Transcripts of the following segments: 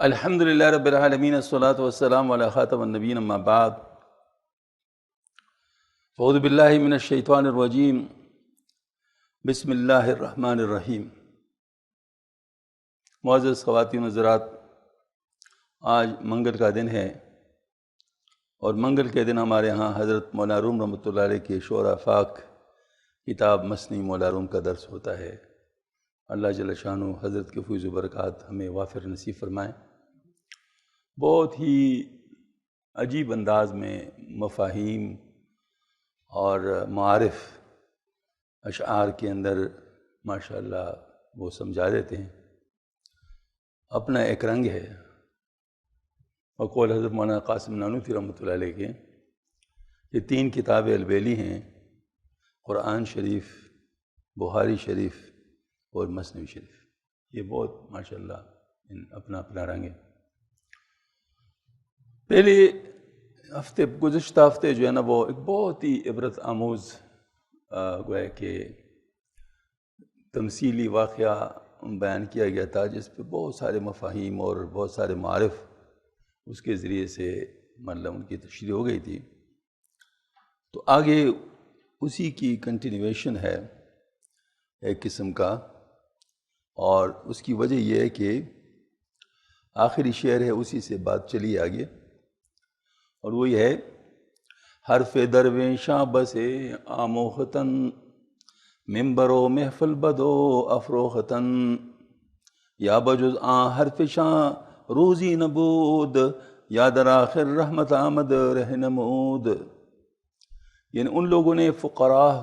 الحمد للہ رب العالمین الصلاۃ والسلام علی خاتم النبیین اما بعد اعوذ باللہ من الشیطان الرجیم بسم اللہ الرحمن الرحیم۔ معزز خواتین و حضرات، آج منگل کا دن ہے اور منگل کے دن ہمارے ہاں حضرت مولانا روم رحمۃ اللہ علیہ کے شعراء افاق کتاب مثنی مولانا روم کا درس ہوتا ہے۔ اللہ جل شانہ حضرت کے فیض و برکات ہمیں وافر نصیب فرمائیں۔ بہت ہی عجیب انداز میں مفاہیم اور معارف اشعار کے اندر ماشاءاللہ وہ سمجھا دیتے ہیں، اپنا ایک رنگ ہے۔ وقول حضرت مولانا قاسم نانوتوی رحمۃ اللہ علیہ کے یہ 3 کتابیں البیلی ہیں، قرآن شریف، بخاری شریف اور مثنوی شریف۔ یہ بہت ماشاءاللہ اپنا اپنا رنگ ہے۔ پہلے گزشتہ ہفتے جو ہے نا وہ ایک بہت ہی عبرت آموز گویا کہ تمثیلی واقعہ بیان کیا گیا تھا، جس پہ بہت سارے مفاہیم اور بہت سارے معارف اس کے ذریعے سے مطلب ان کی تشریح ہو گئی تھی۔ تو آگے اسی کی کنٹینیویشن ہے ایک قسم کا، اور اس کی وجہ یہ ہے کہ آخری شعر ہے، اسی سے بات چلی آگے، اور وہ یہ ہے: حرف درویشاں بسے آموختن، ممبر و محفل بدو افروختن، یا بجز آن حرف شاں روزی نبود، یا در آخر رحمت آمد رہنمود۔ یعنی ان لوگوں نے فقراء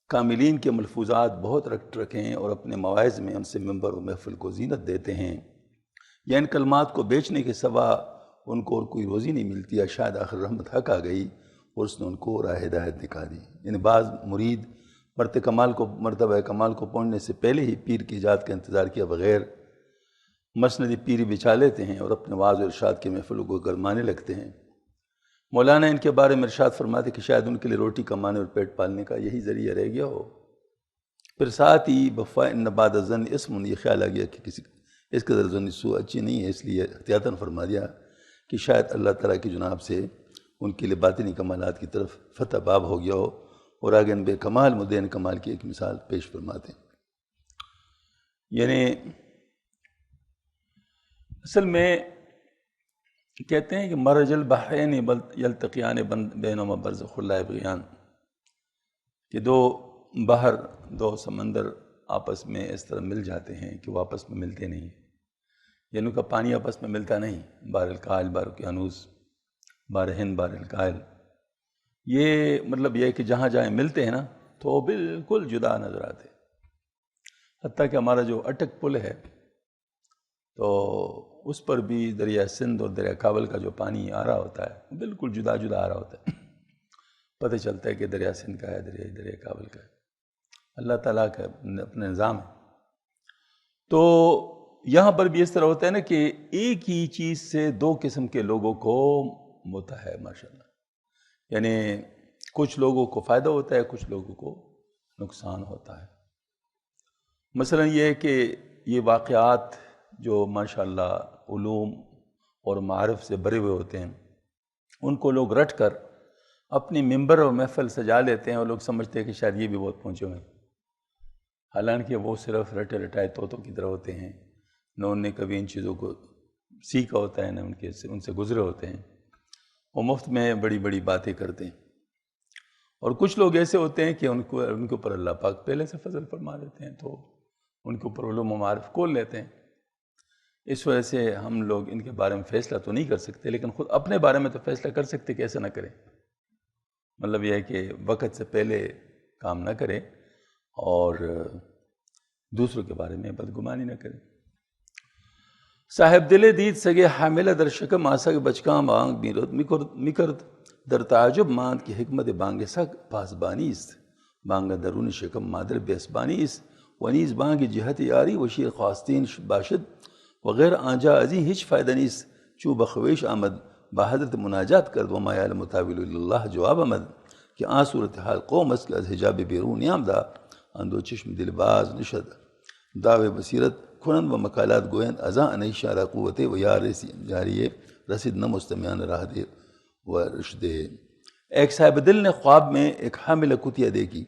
کاملین کے ملفوظات بہت رکھے ہیں اور اپنے مواعظ میں ان سے ممبر و محفل کو زینت دیتے ہیں، یا ان کلمات کو بیچنے کے سوا ان کو اور کوئی روزی نہیں ملتی، یا شاید آخر رحمت حق آ گئی اور اس نے ان کو راہ ہدایت دکھا دی۔ یعنی بعض مرید مرتبہ کمال کو پہنچنے سے پہلے ہی پیر کی ایجاد کا انتظار کیا بغیر مسند پیری بچھا لیتے ہیں اور اپنے وعظ و ارشاد کے محفلوں کو گرمانے لگتے ہیں۔ مولانا ان کے بارے میں ارشاد فرماتے کہ شاید ان کے لیے روٹی کمانے اور پیٹ پالنے کا یہی ذریعہ رہ گیا ہو۔ پھر ساتھ ہی بفا ان بعد الظن اسم، یہ خیال آ گیا کہ کسی اس قدر ظن سو اچھی نہیں ہے، اس لیے احتیاطاً فرما دیا کہ شاید اللہ تعالیٰ کی جناب سے ان کے لیے باطنی کمالات کی طرف فتح باب ہو گیا ہو، اور آگے ان بے کمال مدین کمال کی ایک مثال پیش فرماتے ہیں۔ یعنی اصل میں کہتے ہیں کہ مرج البحرین یلتقیان بینہما برزخ لا یبغیان، کہ دو بحر، 2 سمندر آپس میں اس طرح مل جاتے ہیں کہ وہ آپس میں ملتے نہیں، یعنی ان کا پانی آپس میں ملتا نہیں۔ بحر الکاہل، بحر اقیانوس، بحر ہند، بحر الکاہل، یہ مطلب یہ ہے کہ جہاں جہاں ملتے ہیں نا تو وہ بالکل جدا نظر آتے۔ حتیٰ کہ ہمارا جو اٹک پل ہے تو اس پر بھی دریا سندھ اور دریا کابل کا جو پانی آ رہا ہوتا ہے بالکل جدا جدا آ رہا ہوتا ہے، پتہ چلتا ہے کہ دریا سندھ کا ہے، دریا کابل کا ہے۔ اللہ تعالیٰ کا اپنا نظام ہے۔ تو یہاں پر بھی اس طرح ہوتا ہے نا کہ ایک ہی چیز سے 2 قسم کے لوگوں کو ہوتا ہے ماشاءاللہ، یعنی کچھ لوگوں کو فائدہ ہوتا ہے، کچھ لوگوں کو نقصان ہوتا ہے۔ مثلا یہ ہے کہ یہ واقعات جو ماشاءاللہ علوم اور معارف سے بھرے ہوئے ہوتے ہیں، ان کو لوگ رٹ کر اپنی ممبر اور محفل سجا لیتے ہیں، اور لوگ سمجھتے ہیں کہ شاید یہ بھی بہت پہنچے ہوئے ہیں، حالانکہ وہ صرف رٹے رٹائے طوطوں کی طرح ہوتے ہیں، نہ انہوں نے کبھی ان چیزوں کو سیکھا ہوتا ہے، نہ ان سے گزرے ہوتے ہیں، وہ مفت میں بڑی بڑی باتیں کرتے ہیں۔ اور کچھ لوگ ایسے ہوتے ہیں کہ ان کے اوپر اللہ پاک پہلے سے فضل فرما دیتے ہیں، تو ان کے اوپر علوم و معارف کھول لیتے ہیں۔ اس وجہ سے ہم لوگ ان کے بارے میں فیصلہ تو نہیں کر سکتے، لیکن خود اپنے بارے میں تو فیصلہ کر سکتے کہ ایسا نہ کریں۔ مطلب یہ ہے کہ وقت سے پہلے کام نہ کریں اور دوسروں کے بارے میں بدگمانی نہ کریں۔ صاحب دل دید سگے حاملہ در شکم آسک بچکاں بانگ میکرد در تعجب ماند کی حکمت بانگ سک پاسبانی است، بانگ درون شکم مادر بیسبانی است، ونیز بانگ جہت یاری و شیر خواستین باشد وغیر آنجا ازی ہچ فائدہ نیست، چو بخویش آمد با حضرت مناجات کرد وما یعلم تاویل الا اللہ جواب آمد، کہ آن صورتحال قوم است کہ از حجاب بیرون آمدہ اندو چشم دل باز نشد، دعوے بصیرت خونند و مقالات گویند ازاں انیش علی قوت و یا جاری رسید نہ مستمیان راہ دے و رشد. ایک صاحب دل نے خواب میں ایک حامل کتیا دیکھی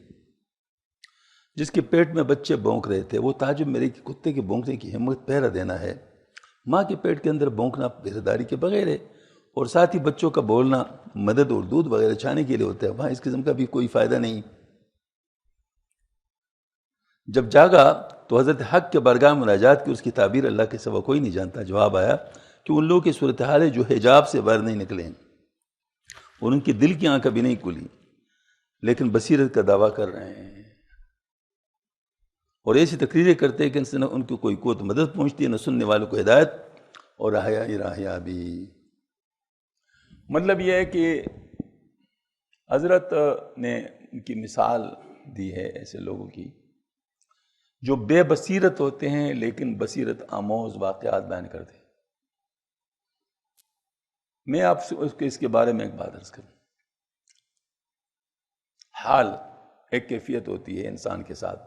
جس کے پیٹ میں بچے بونک رہے تھے. وہ تعجب میرے کہ کتے کے بونکنے کی ہمت پہرا دینا ہے. ماں کے پیٹ کے اندر بونکنا پہرےداری کے بغیر ہے، اور ساتھ ہی بچوں کا بولنا مدد اور دودھ وغیرہ چھانے کے لیے ہوتا ہے. وہاں اس قسم کا بھی کوئی فائدہ نہیں. جب جاگا تو حضرت حق کے بارگاہ مناجات کی اس کی تعبیر اللہ کے سوا کوئی نہیں جانتا. جواب آیا کہ ان لوگوں کی صورتحال ہے جو حجاب سے باہر نہیں نکلے ہیں اور ان کی دل کی آنکھ ابھی نہیں کھلی لیکن بصیرت کا دعویٰ کر رہے ہیں، اور ایسی تقریریں کرتے ہیں کہ ان سے نہ ان کو کوئی قوت مدد پہنچتی ہے، نہ سننے والوں کو ہدایت اور راہ بھی. مطلب یہ ہے کہ حضرت نے ان کی مثال دی ہے ایسے لوگوں کی جو بے بصیرت ہوتے ہیں لیکن بصیرت آموز واقعات بیان کرتے ہیں. میں آپ سے اس کے بارے میں ایک بات عرض کروں. حال ایک کیفیت ہوتی ہے انسان کے ساتھ،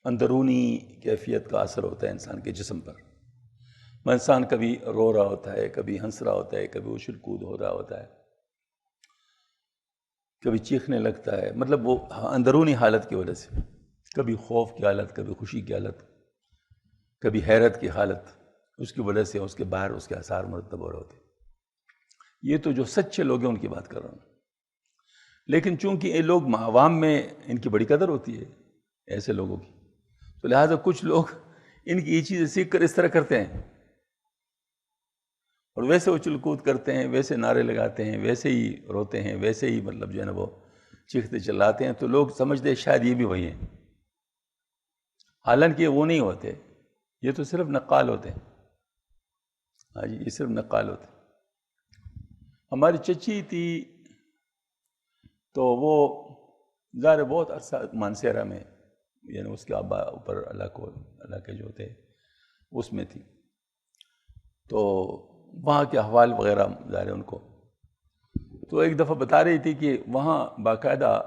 اندرونی کیفیت کا اثر ہوتا ہے انسان کے جسم پر. انسان کبھی رو رہا ہوتا ہے، کبھی ہنس رہا ہوتا ہے، کبھی اچھل کود ہو رہا ہوتا ہے، کبھی چیخنے لگتا ہے. مطلب وہ اندرونی حالت کی وجہ سے، کبھی خوف کی حالت، کبھی خوشی کی حالت، کبھی حیرت کی حالت، اس کی وجہ سے اس کے باہر اس کے آثار مرتب ہو رہے ہوتے ہیں. یہ تو جو سچے لوگ ہیں ان کی بات کر رہا ہوں. لیکن چونکہ یہ لوگ عوام میں ان کی بڑی قدر ہوتی ہے ایسے لوگوں کی، تو لہٰذا کچھ لوگ ان کی یہ چیزیں سیکھ کر اس طرح کرتے ہیں اور ویسے اچھل کود کرتے ہیں، ویسے نعرے لگاتے ہیں، ویسے ہی روتے ہیں، ویسے ہی مطلب جو ہے نا وہ چیختے چلاتے ہیں. تو لوگ سمجھتے ہیں شاید یہ بھی وہی ہیں، حالانکہ وہ نہیں ہوتے، یہ تو صرف نقال ہوتے ہیں. ہاں جی، یہ صرف نقال ہوتے ہیں. ہماری چچی تھی تو وہ ظاہر بہت عرصہ مانسہرہ میں، یعنی اس کے ابا اوپر اللہ کے جو تھے اس میں تھی، تو وہاں کے احوال وغیرہ ظاہر ان کو. تو ایک دفعہ بتا رہی تھی کہ وہاں باقاعدہ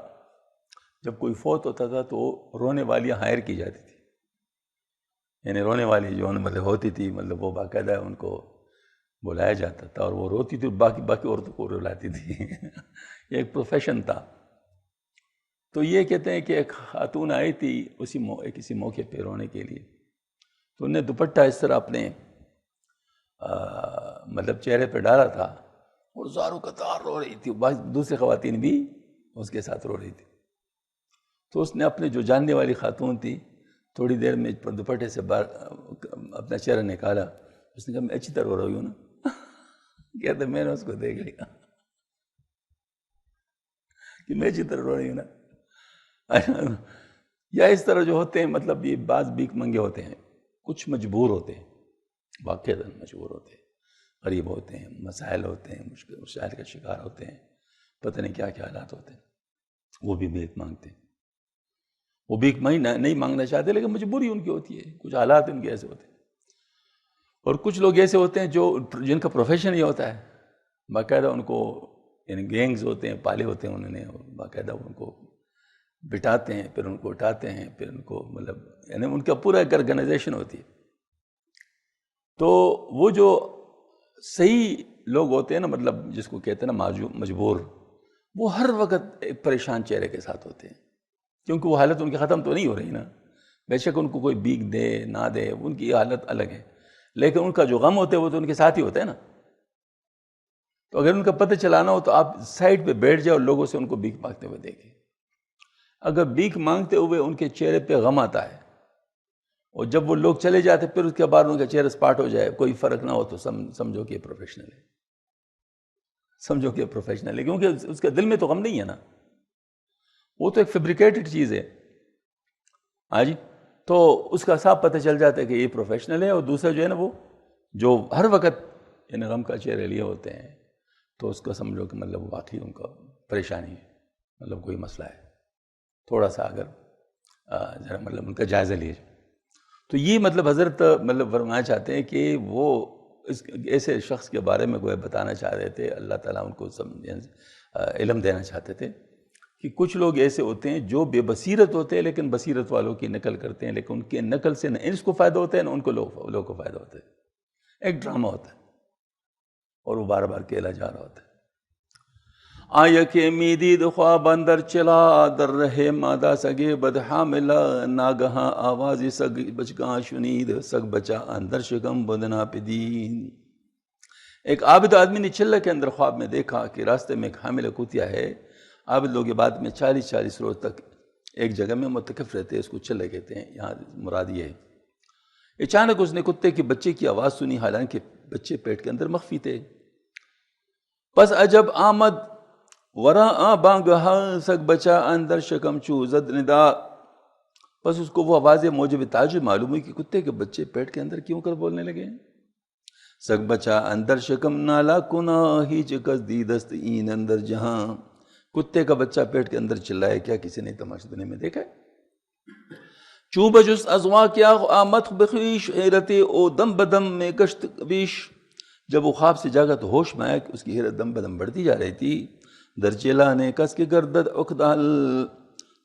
جب کوئی فوت ہوتا تھا تو رونے والیاں ہائر کی جاتی تھی، یعنی رونے والی جو مطلب ہوتی تھی، مطلب وہ باقاعدہ ان کو بلایا جاتا تھا اور وہ روتی تھی، باقی عورتوں کو رلاتی تھی. یہ ایک پروفیشن تھا. تو یہ کہتے ہیں کہ ایک خاتون آئی تھی کسی موقع پہ رونے کے لیے، تو انہیں دوپٹہ اس طرح اپنے مطلب چہرے پہ ڈالا تھا اور زاروں قطار رو رہی تھی. دوسری خواتین بھی اس کے ساتھ رو رہی تھی. تو اس نے اپنے جو جاننے والی خاتون تھی تھوڑی دیر میں دوپٹے سے اپنا چہرہ نکالا. اس نے کہا میں اچھی طرح رو رہی ہوں نا. کہتے میں نے اس کو دیکھ لیا کہ میں اچھی طرح رو رہی ہوں نا. یا اس طرح جو ہوتے ہیں، مطلب یہ بعض بھیک منگے ہوتے ہیں، کچھ مجبور ہوتے ہیں، واقعاً مجبور ہوتے ہیں، غریب ہوتے ہیں، مسائل ہوتے ہیں، مسائل کا شکار ہوتے ہیں، پتہ نہیں کیا کیا حالات ہوتے ہیں، وہ بھی بھیک مانگتے ہیں. وہ بھیک نہیں مانگنا چاہتے لیکن مجبوری ان کی ہوتی ہے، کچھ حالات ان کے ایسے ہوتے ہیں. اور کچھ لوگ ایسے ہوتے ہیں جن کا پروفیشن یہ ہوتا ہے، باقاعدہ ان کو یعنی گینگز ہوتے ہیں، پالے ہوتے ہیں انہوں نے، اور باقاعدہ ان کو بٹھاتے ہیں، پھر ان کو اٹھاتے ہیں، پھر ان کو مطلب یعنی ان کا پورا ایک آرگنائزیشن ہوتی ہے. تو وہ جو صحیح لوگ ہوتے ہیں نا، مطلب جس کو کہتے ہیں نا مجبور، وہ ہر وقت ایک پریشان چہرے کے ساتھ ہوتے ہیں، کیونکہ وہ حالت ان کی ختم تو نہیں ہو رہی نا. بے شک ان کو کوئی بھیک دے نہ دے، ان کی حالت الگ ہے، لیکن ان کا جو غم ہوتا ہے وہ تو ان کے ساتھ ہی ہوتا ہے نا. تو اگر ان کا پتہ چلانا ہو تو آپ سائڈ پہ بیٹھ جاؤ اور لوگوں سے ان کو بھیک مانگتے ہوئے دیکھیں. اگر بھیک مانگتے ہوئے ان کے چہرے پہ غم آتا ہے اور جب وہ لوگ چلے جاتے پھر اس کے بعد ان کا چہرہ سپاٹ ہو جائے، کوئی فرق نہ ہو، تو سمجھو کہ یہ پروفیشنل ہے، سمجھو کہ یہ پروفیشنل ہے. کیونکہ اس کے دل میں تو غم نہیں ہے نا، وہ تو ایک فیبریکیٹڈ چیز ہے. ہاں جی، تو اس کا صاف پتہ چل جاتا ہے کہ یہ پروفیشنل ہے. اور دوسرا جو ہے نا، وہ جو ہر وقت ان غم کا چہرے لیے ہوتے ہیں، تو اس کو سمجھو کہ مطلب واقعی ان کا پریشانی ہے، مطلب کوئی مسئلہ ہے. تھوڑا سا اگر ذرا مطلب ان کا جائزہ لیجیے. تو یہ مطلب حضرت مطلب فرمانا چاہتے ہیں کہ وہ اس ایسے شخص کے بارے میں کوئی بتانا چاہ رہے تھے، اللہ تعالیٰ ان کو علم دینا چاہتے تھے کہ کچھ لوگ ایسے ہوتے ہیں جو بے بصیرت ہوتے ہیں لیکن بصیرت والوں کی نقل کرتے ہیں، لیکن ان کے نقل سے نہ اس کو فائدہ ہوتا ہے نہ ان کو لوگوں کو فائدہ ہوتا ہے۔ ایک ڈرامہ ہوتا ہے اور وہ بار بار کھیلا جا رہا ہوتا ہے۔ آیا کہ میدید خواب اندر چلا، در رہے مادہ سگے بد حاملہ، ناگہاں آوازی سگ بچگاں شنید، سگ بچا اندر شکم بدنا پدین۔ ایک عابد آدمی نے چلہ کے اندر خواب میں دیکھا کہ راستے میں ایک حاملہ کتیا ہے۔ عابد لوگ بعد میں 40 روز تک ایک جگہ میں متکف رہتے ہیں، اس کو چلہ کہتے ہیں، یہاں مراد یہ ہے۔ اچانک اس نے کتے کے بچے کی آواز سنی، حالانکہ بچے پیٹ کے اندر مخفی تھے۔ پس عجب آمد ورا بانگہا، سگ بچا اندر شکم چوزد ندا۔ پس اس کو وہ آواز موجب تعجب معلوم ہوئی کہ کتے کے بچے پیٹ کے اندر کیوں کر بولنے لگے ہیں۔ سگ بچا اندر شکم نالا کنا، ہی چکس دی دست این اندر جہاں۔ کتے کا بچہ پیٹ کے اندر چلائے، کیا کسی نے تماشا دنیا میں دیکھا ہے؟ چو بجس ازوا کیا آمد بخیش، حیرت او دم بدم میں گشت بیش۔ جب وہ خواب سے جاگا تو ہوش میں آیا کہ اس کی حیرت دم بدم بڑھتی جا رہی تھی۔ در چلا نے کس کے گردد اقدال،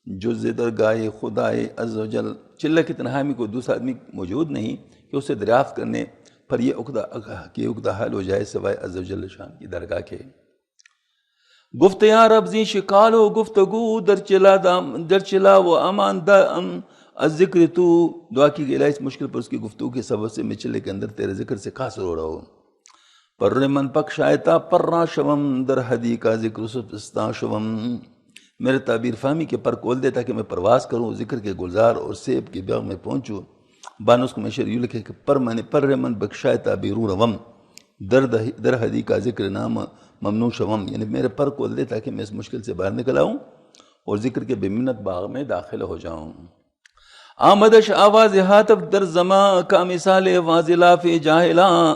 جز در گائے خدائے عز و جل۔ چلہ کی تنہائی میں کوئی دوسرا آدمی موجود نہیں کہ اسے دریافت کرنے پر یہ عقدہ حل ہو جائے سوائے عز و جل شان کی درگاہ کے۔ گفت یا رب زی شکالو گفتگو، در چلا و امان دا از ذکر تو۔ دعا کی کہ الہی اس مشکل پر اس کی گفتگو کے سبب سے میں چلے کے اندر تیرے ذکر سے قاصر ہو رہا ہوں۔ پر من پک شایتا پرنا شوم، در حدی کا ذکر ستا شوم۔ میرے تعبیر فہمی کے پر کھول دیتا کہ میں پرواز کروں، ذکر کے گلزار اور سیب کے باغ میں پہنچوں۔ بانوس کو میں شعر یوں لکھے کہ پر من بخشائے تعبیر روم، در حدی کا ذکر نام ممنوع شوم، یعنی میرے پر کھول دے تاکہ میں اس مشکل سے باہر نکل آؤں اور ذکر کے بے منت باغ میں داخل ہو جاؤں۔ آمدش آواز ہاتف در زماں، کا مثال واضلا فی جاہلاں۔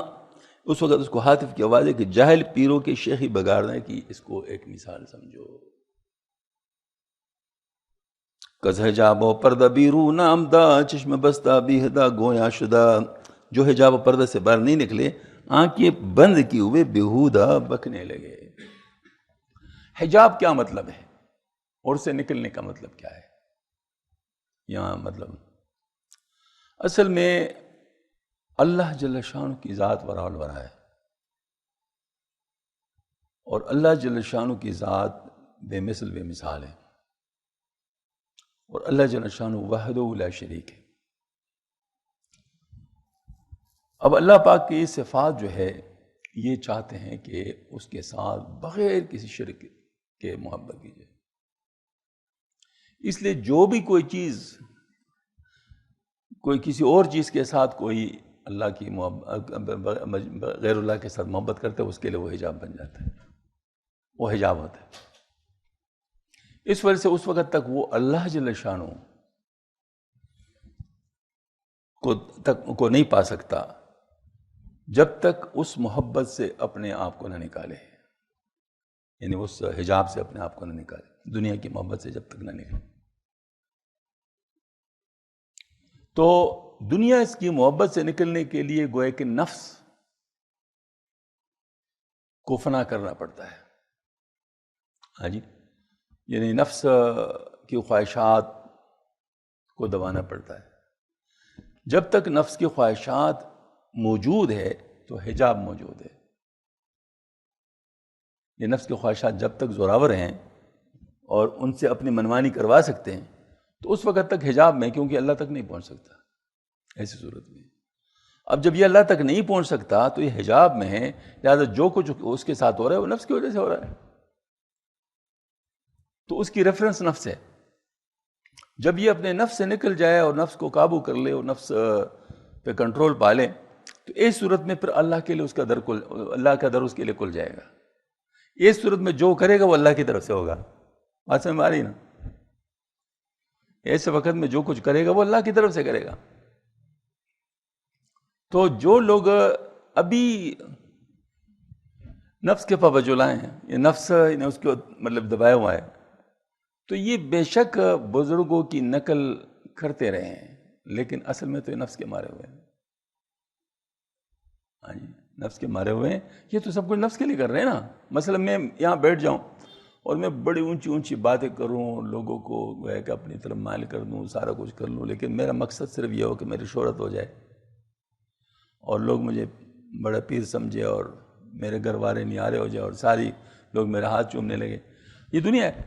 اس وقت اس کو ہاتف کی آواز ہے کہ جاہل پیروں کے شیخی بگاڑنے کی اس کو ایک مثال سمجھو۔ کز حجاب و پردہ بیرو نام دا، چشم بستہ بیہدہ گویا شدہ۔ جو حجاب و پردہ سے باہر نہیں نکلے، آنکھیں بند کی ہوئے بیہودہ بکنے لگے۔ حجاب کیا مطلب ہے اور سے نکلنے کا مطلب کیا ہے؟ یہاں مطلب اصل میں اللہ جل شانہ کی ذات ورا الورا ہے، اور اللہ جل شانہ کی ذات بے مثل بے مثال ہے، اور اللہ جل شانہ وحدہ لا شریک ہے۔ اب اللہ پاک کی صفات جو ہے یہ چاہتے ہیں کہ اس کے ساتھ بغیر کسی شرک کے محبت کی جائے، اس لیے جو بھی کوئی چیز کوئی کسی اور چیز کے ساتھ کوئی اللہ کی محبت غیر اللہ کے ساتھ محبت کرتا ہے، اس کے لیے وہ حجاب بن جاتا ہے، وہ حجاب ہوتا ہے۔ اس وجہ سے اس وقت تک وہ اللہ جل شانہ کو نہیں پا سکتا جب تک اس محبت سے اپنے آپ کو نہ نکالے، یعنی اس حجاب سے اپنے آپ کو نہ نکالے، دنیا کی محبت سے جب تک نہ نکلے۔ تو دنیا اس کی محبت سے نکلنے کے لیے گویا کہ نفس کو فنا کرنا پڑتا ہے، ہاں جی، یعنی نفس کی خواہشات کو دبانا پڑتا ہے۔ جب تک نفس کی خواہشات موجود ہے تو حجاب موجود ہے۔ یہ نفس کی خواہشات جب تک زوراور ہیں اور ان سے اپنی منمانی کروا سکتے ہیں تو اس وقت تک حجاب میں، کیونکہ اللہ تک نہیں پہنچ سکتا ایسی صورت میں۔ اب جب یہ اللہ تک نہیں پہنچ سکتا تو یہ حجاب میں ہے، لہٰذا جو کچھ اس کے ساتھ ہو رہا ہے وہ نفس کی وجہ سے ہو رہا ہے، تو اس کی ریفرنس نفس ہے۔ جب یہ اپنے نفس سے نکل جائے اور نفس کو قابو کر لے اور نفس پہ کنٹرول پا لے تو اس صورت میں پھر اللہ کے لیے اس کا در اللہ کا در اس کے لیے کھل جائے گا۔ اس صورت میں جو کرے گا وہ اللہ کی طرف سے ہوگا۔ بات سمجھ میں آ رہی نا؟ ایسے وقت میں جو کچھ کرے گا وہ اللہ کی طرف سے کرے گا۔ تو جو لوگ ابھی نفس کے پابجولائے ہیں، یہ نفس نے اس کو مطلب دبایا ہوا ہے، تو یہ بے شک بزرگوں کی نقل کرتے رہے ہیں، لیکن اصل میں تو یہ نفس کے مارے ہوئے ہیں۔ ہاں جی، نفس کے مارے ہوئے ہیں، یہ تو سب کچھ نفس کے لیے کر رہے ہیں نا۔ مثلا میں یہاں بیٹھ جاؤں اور میں بڑی اونچی اونچی باتیں کروں، لوگوں کو گویا کہ اپنی طرف مائل کر دوں، سارا کچھ کر لوں، لیکن میرا مقصد صرف یہ ہو کہ میری شہرت ہو جائے اور لوگ مجھے بڑا پیر سمجھے اور میرے گھر والے نیارے ہو جائے اور ساری لوگ میرا ہاتھ چومنے لگے. یہ دنیا ہے.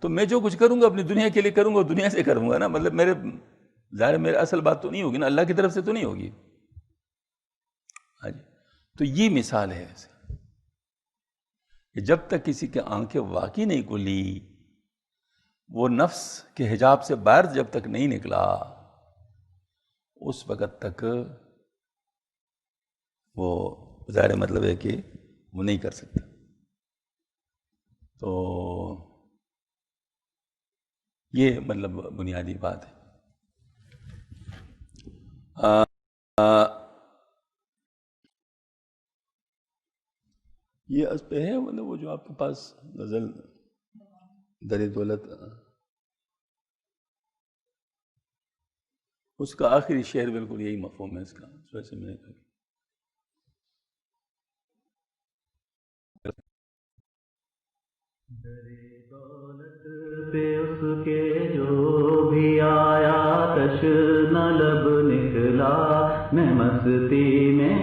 تو میں جو کچھ کروں گا اپنی دنیا کے لیے کروں گا، دنیا سے کروں گا نا. مطلب میرے ظاہر میرے اصل بات تو نہیں ہوگی نا، اللہ کی طرف سے تو نہیں ہوگی. ہاں جی. تو یہ مثال ہے ایسے کہ جب تک کسی کے آنکھیں واقعی نہیں کھلی، وہ نفس کے حجاب سے باہر جب تک نہیں نکلا، اس وقت تک وہ ظاہر مطلب ہے کہ وہ نہیں کر سکتا. تو یہ مطلب بنیادی بات ہے. یہ اس پہ ہے مطلب وہ جو آپ کے پاس غزل در دولت، اس کا آخری شعر بالکل یہی مفہوم ہے اس کا. ویسے میں نے کہا دولت پہ اس کے جو بھی آیا تشنہ لب نکلا، میں مستی میں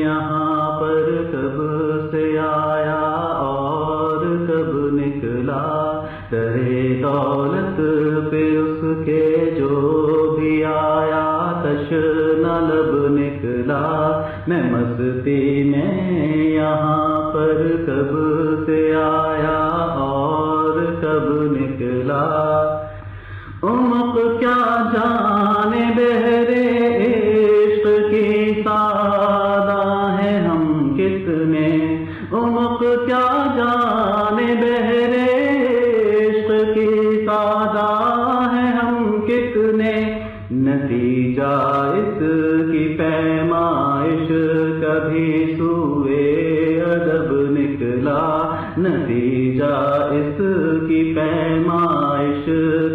یہاں پر کب سے آیا اور کب نکلا. درے دولت پہ اس کے جو بھی آیا تشنہ لب نکلا، میں مستی میں یہاں پر کب سے آیا اور کب نکلا. عمق کیا جانے بہرے عشق کی سادہ ہیں ہم کتنے، عمق کیا جانے بہرے عشق کی سادہ ہیں ہم کتنے. نتیجہ اس کی پیمائش کبھی سوئے ادب نکلا، نتیجہ اس کی پیمائش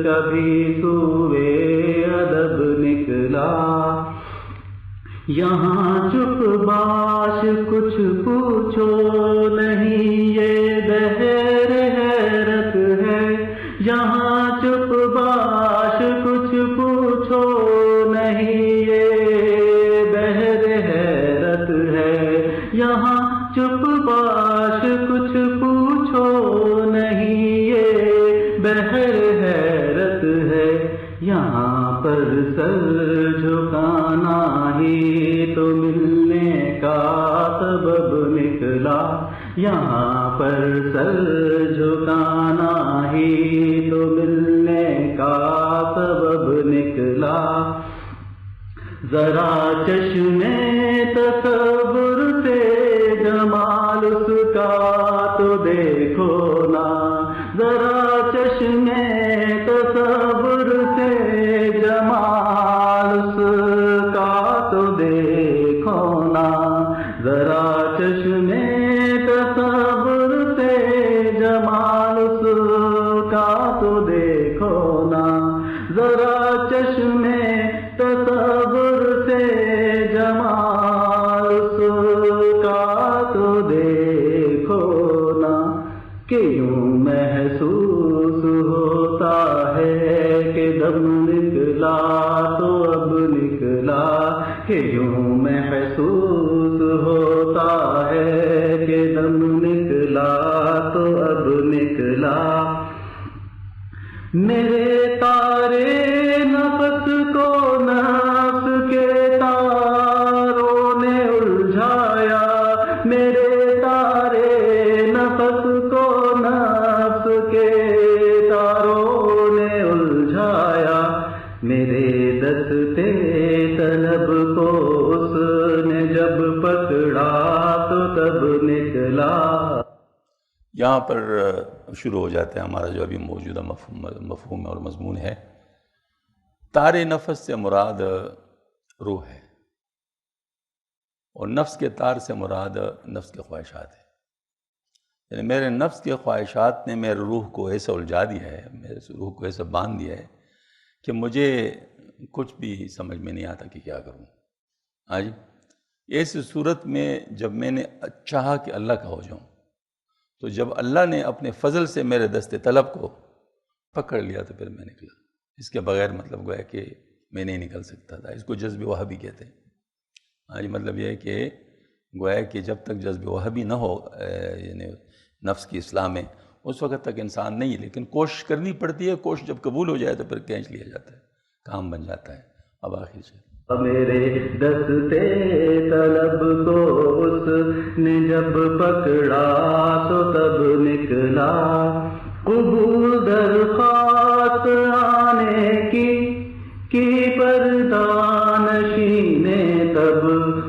کبھی سوئے ادب نکلا. یہاں چپ باش کچھ پوچھو نہیں یہ بحر حیرت ہے، یہاں چپ باش کچھ پوچھو نہیں یہ بحر حیرت ہے، یہاں چپ باش کچھ پوچھو نہیں یہ بحر حیرت ہے. یہاں پر سر جھکانا ہی تو ملنے کا سبب نکلا، یہاں پر سر جھکانا ہی تو ملنے کا سبب نکلا. ذرا چشمے تصور سے جمال اس کا تو دیکھو نا، ذرا چشمے تصور سے جمال اس کا تو دیکھو نا، ذرا چشمے تصور سے جمال اس کا تو دیکھو نا، ذرا چشمے تصور سے جمال اس کا تو دیکھو نا. کہ یوں محسوس ہوتا ہے کہ دم نکلا تو اب نکلا، کہ یوں محسوس ہوتا ہے کہ دم نکلا تو اب نکلا. میرے تارے نفس کو نفس کے تاروں نے الجھایا، میرے تارے نفس کو نفس کے تاروں نے الجھایا. میرے دستے طلب کو اس نے جب پکڑا تو تب نکلا. یہاں پر شروع ہو جاتا ہے ہمارا جو ابھی موجودہ مفہوم اور مضمون ہے. تار نفس سے مراد روح ہے، اور نفس کے تار سے مراد نفس کے خواہشات ہے. یعنی میرے نفس کے خواہشات نے میرے روح کو ایسا الجھا دیا ہے، میرے روح کو ایسا باندھ دیا ہے کہ مجھے کچھ بھی سمجھ میں نہیں آتا کہ کیا کروں. ہاں جی. اس صورت میں جب میں نے چاہا کہ اللہ کا ہو جاؤں تو جب اللہ نے اپنے فضل سے میرے دست طلب کو پکڑ لیا تو پھر میں نکلا، اس کے بغیر مطلب گویا کہ میں نہیں نکل سکتا تھا۔ اس کو جذب وہابی کہتے ہیں۔ آج مطلب یہ ہے کہ گویا کہ جب تک جذب وہابی نہ ہو یعنی نفس کی اصلاح میں، اس وقت تک انسان نہیں، لیکن کوشش کرنی پڑتی ہے، کوشش جب قبول ہو جائے تو پھر کھینچ لیا جاتا ہے، کام بن جاتا ہے۔ اب آخر سے میرے دستے طلب کو اس نے جب پکڑا تو تب نکلا، قبول درخواست آنے کی پردہ نشین تب،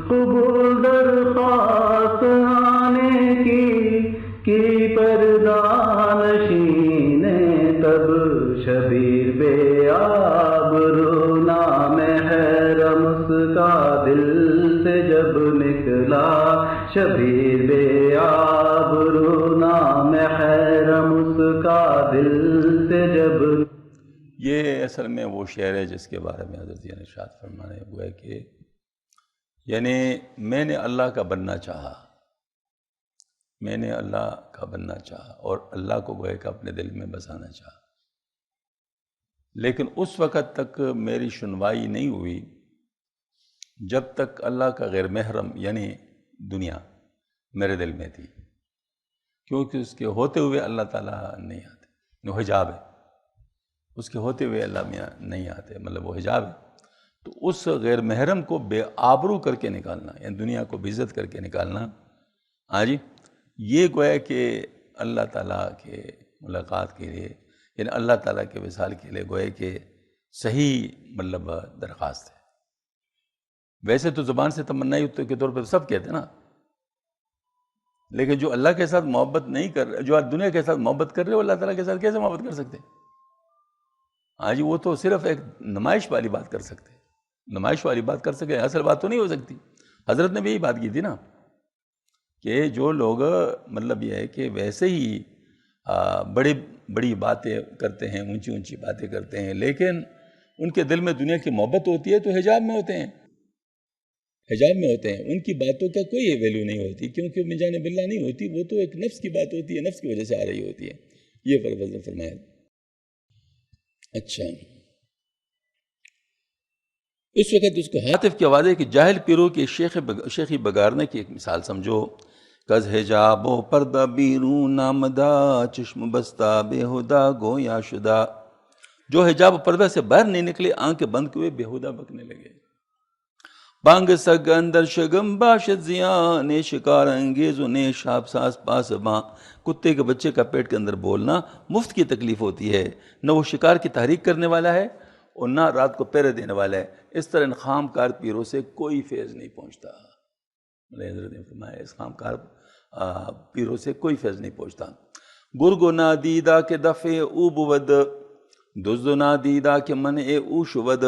قبول درخواست آنے کی پردہ نشین تب، شبیر بے آبرو نام محرم اس کا دل سے جب نکلا، شبیر بے آبرو نام محرم اس کا دل سے جب۔ یہ اصل میں وہ شعر ہے جس کے بارے میں حضرت نے ارشاد فرمانے ہوا ہے کہ یعنی میں نے اللہ کا بننا چاہا، میں نے اللہ کا بننا چاہا اور اللہ کو گویا کہ اپنے دل میں بسانا چاہا، لیکن اس وقت تک میری سنوائی نہیں ہوئی جب تک اللہ کا غیر محرم یعنی دنیا میرے دل میں تھی، کیونکہ اس کے ہوتے ہوئے اللہ تعالیٰ نہیں آتے، وہ حجاب ہے، اس کے ہوتے ہوئے اللہ میاں نہیں آتے، مطلب وہ حجاب ہے۔ تو اس غیر محرم کو بے آبرو کر کے نکالنا، یعنی دنیا کو بے عزت کر کے نکالنا، ہاں جی، یہ گویا کہ اللہ تعالیٰ کے ملاقات کے لیے، یعنی اللہ تعالیٰ کے وصال کے لیے گویا کہ صحیح مطلب درخواست ہے۔ ویسے تو زبان سے تمنائی کے طور پر سب کہتے ہیں نا، لیکن جو اللہ کے ساتھ محبت نہیں کر رہے، جو دنیا کے ساتھ محبت کر رہے وہ اللہ تعالیٰ کے ساتھ کیسے محبت کر سکتے ہیں؟ ہاں جی، وہ تو صرف ایک نمائش والی بات کر سکتے، نمائش والی بات کر سکے، اصل بات تو نہیں ہو سکتی۔ حضرت نے بھی یہی بات کی تھی نا کہ جو لوگ مطلب یہ ہے کہ ویسے ہی بڑی باتیں کرتے ہیں، اونچی اونچی باتیں کرتے ہیں، لیکن ان کے دل میں دنیا کی محبت ہوتی ہے تو حجاب میں ہوتے ہیں، حجاب میں ہوتے ہیں، ان کی باتوں کا کوئی ویلیو نہیں ہوتی، کیونکہ من جانب اللہ نہیں ہوتی، وہ تو ایک نفس کی بات ہوتی ہے، نفس کی وجہ سے آ رہی ہوتی ہے۔ یہ پرویز نے فرمایا۔ اچھا، اس وقت اس کو ہاتف کی آواز ہے کہ جاہل پیرو کے شیخی بگارنے کی ایک مثال سمجھو، کز حجاب و پردہ بیرون آمدہ، چشم بستہ بےہدہ گویا شدہ، جو حجاب و پردہ سے باہر نہیں نکلے، آنکھیں بند کیے بےہدہ بکنے لگے۔ بانگ سگ اندر شگم باشد زیاں، نے شکار انگیز و نے شاب ساز پاس باں، کتے کے بچے کا پیٹ کے اندر بولنا مفت کی تکلیف ہوتی ہے، نہ وہ شکار کی تحریک کرنے والا ہے اور نہ رات کو پہرے دینے والا ہے۔ اس طرح ان خام کار پیروں سے کوئی فیض نہیں پہنچتا۔ حضرت نے فرمایا اس خام کار پیروں سے کوئی فیض نہیں پہنچتا۔ گرگ نادیدہ کے دفع او بود، دزد نادیدہ کے منع او شود،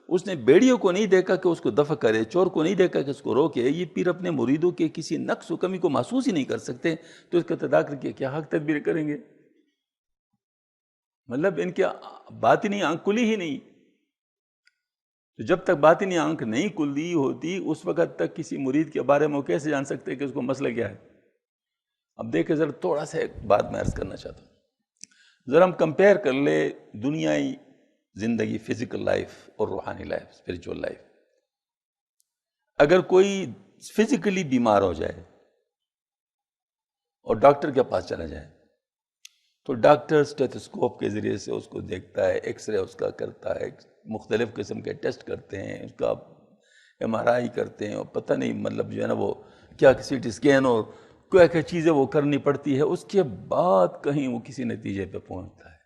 اس نے بیڑیوں کو نہیں دیکھا کہ اس کو دفع کرے، چور کو نہیں دیکھا کہ اس کو روکے۔ یہ پیر اپنے مریدوں کے کسی نقص و کمی کو محسوس ہی نہیں کر سکتے تو اس کا تدارک کے کیا حق تدبیر کریں گے؟ مطلب ان کی باطنی آنکھ کھلی ہی نہیں، تو جب تک باطنی آنکھ نہیں کھلی ہوتی اس وقت تک کسی مرید کے بارے میں وہ کیسے جان سکتے کہ اس کو مسئلہ کیا ہے؟ اب دیکھیں ذرا تھوڑا سا ایک بات میں عرض کرنا چاہتا ہوں، ذرا ہم کمپیئر کر لے دنیائی زندگی، فزیکل لائف اور روحانی لائف، اسپریچول لائف۔ اگر کوئی فزیکلی بیمار ہو جائے اور ڈاکٹر کے پاس چلا جائے تو ڈاکٹر اسٹیتھوسکوپ کے ذریعے سے اس کو دیکھتا ہے، ایکس رے اس کا کرتا ہے، مختلف قسم کے ٹیسٹ کرتے ہیں، اس کا ایم آر آئی کرتے ہیں، اور پتہ نہیں مطلب جو ہے نا وہ کیا سی ٹی اسکین اور کیا چیزیں وہ کرنی پڑتی ہے، اس کے بعد کہیں وہ کسی نتیجے پہ پہنچتا ہے۔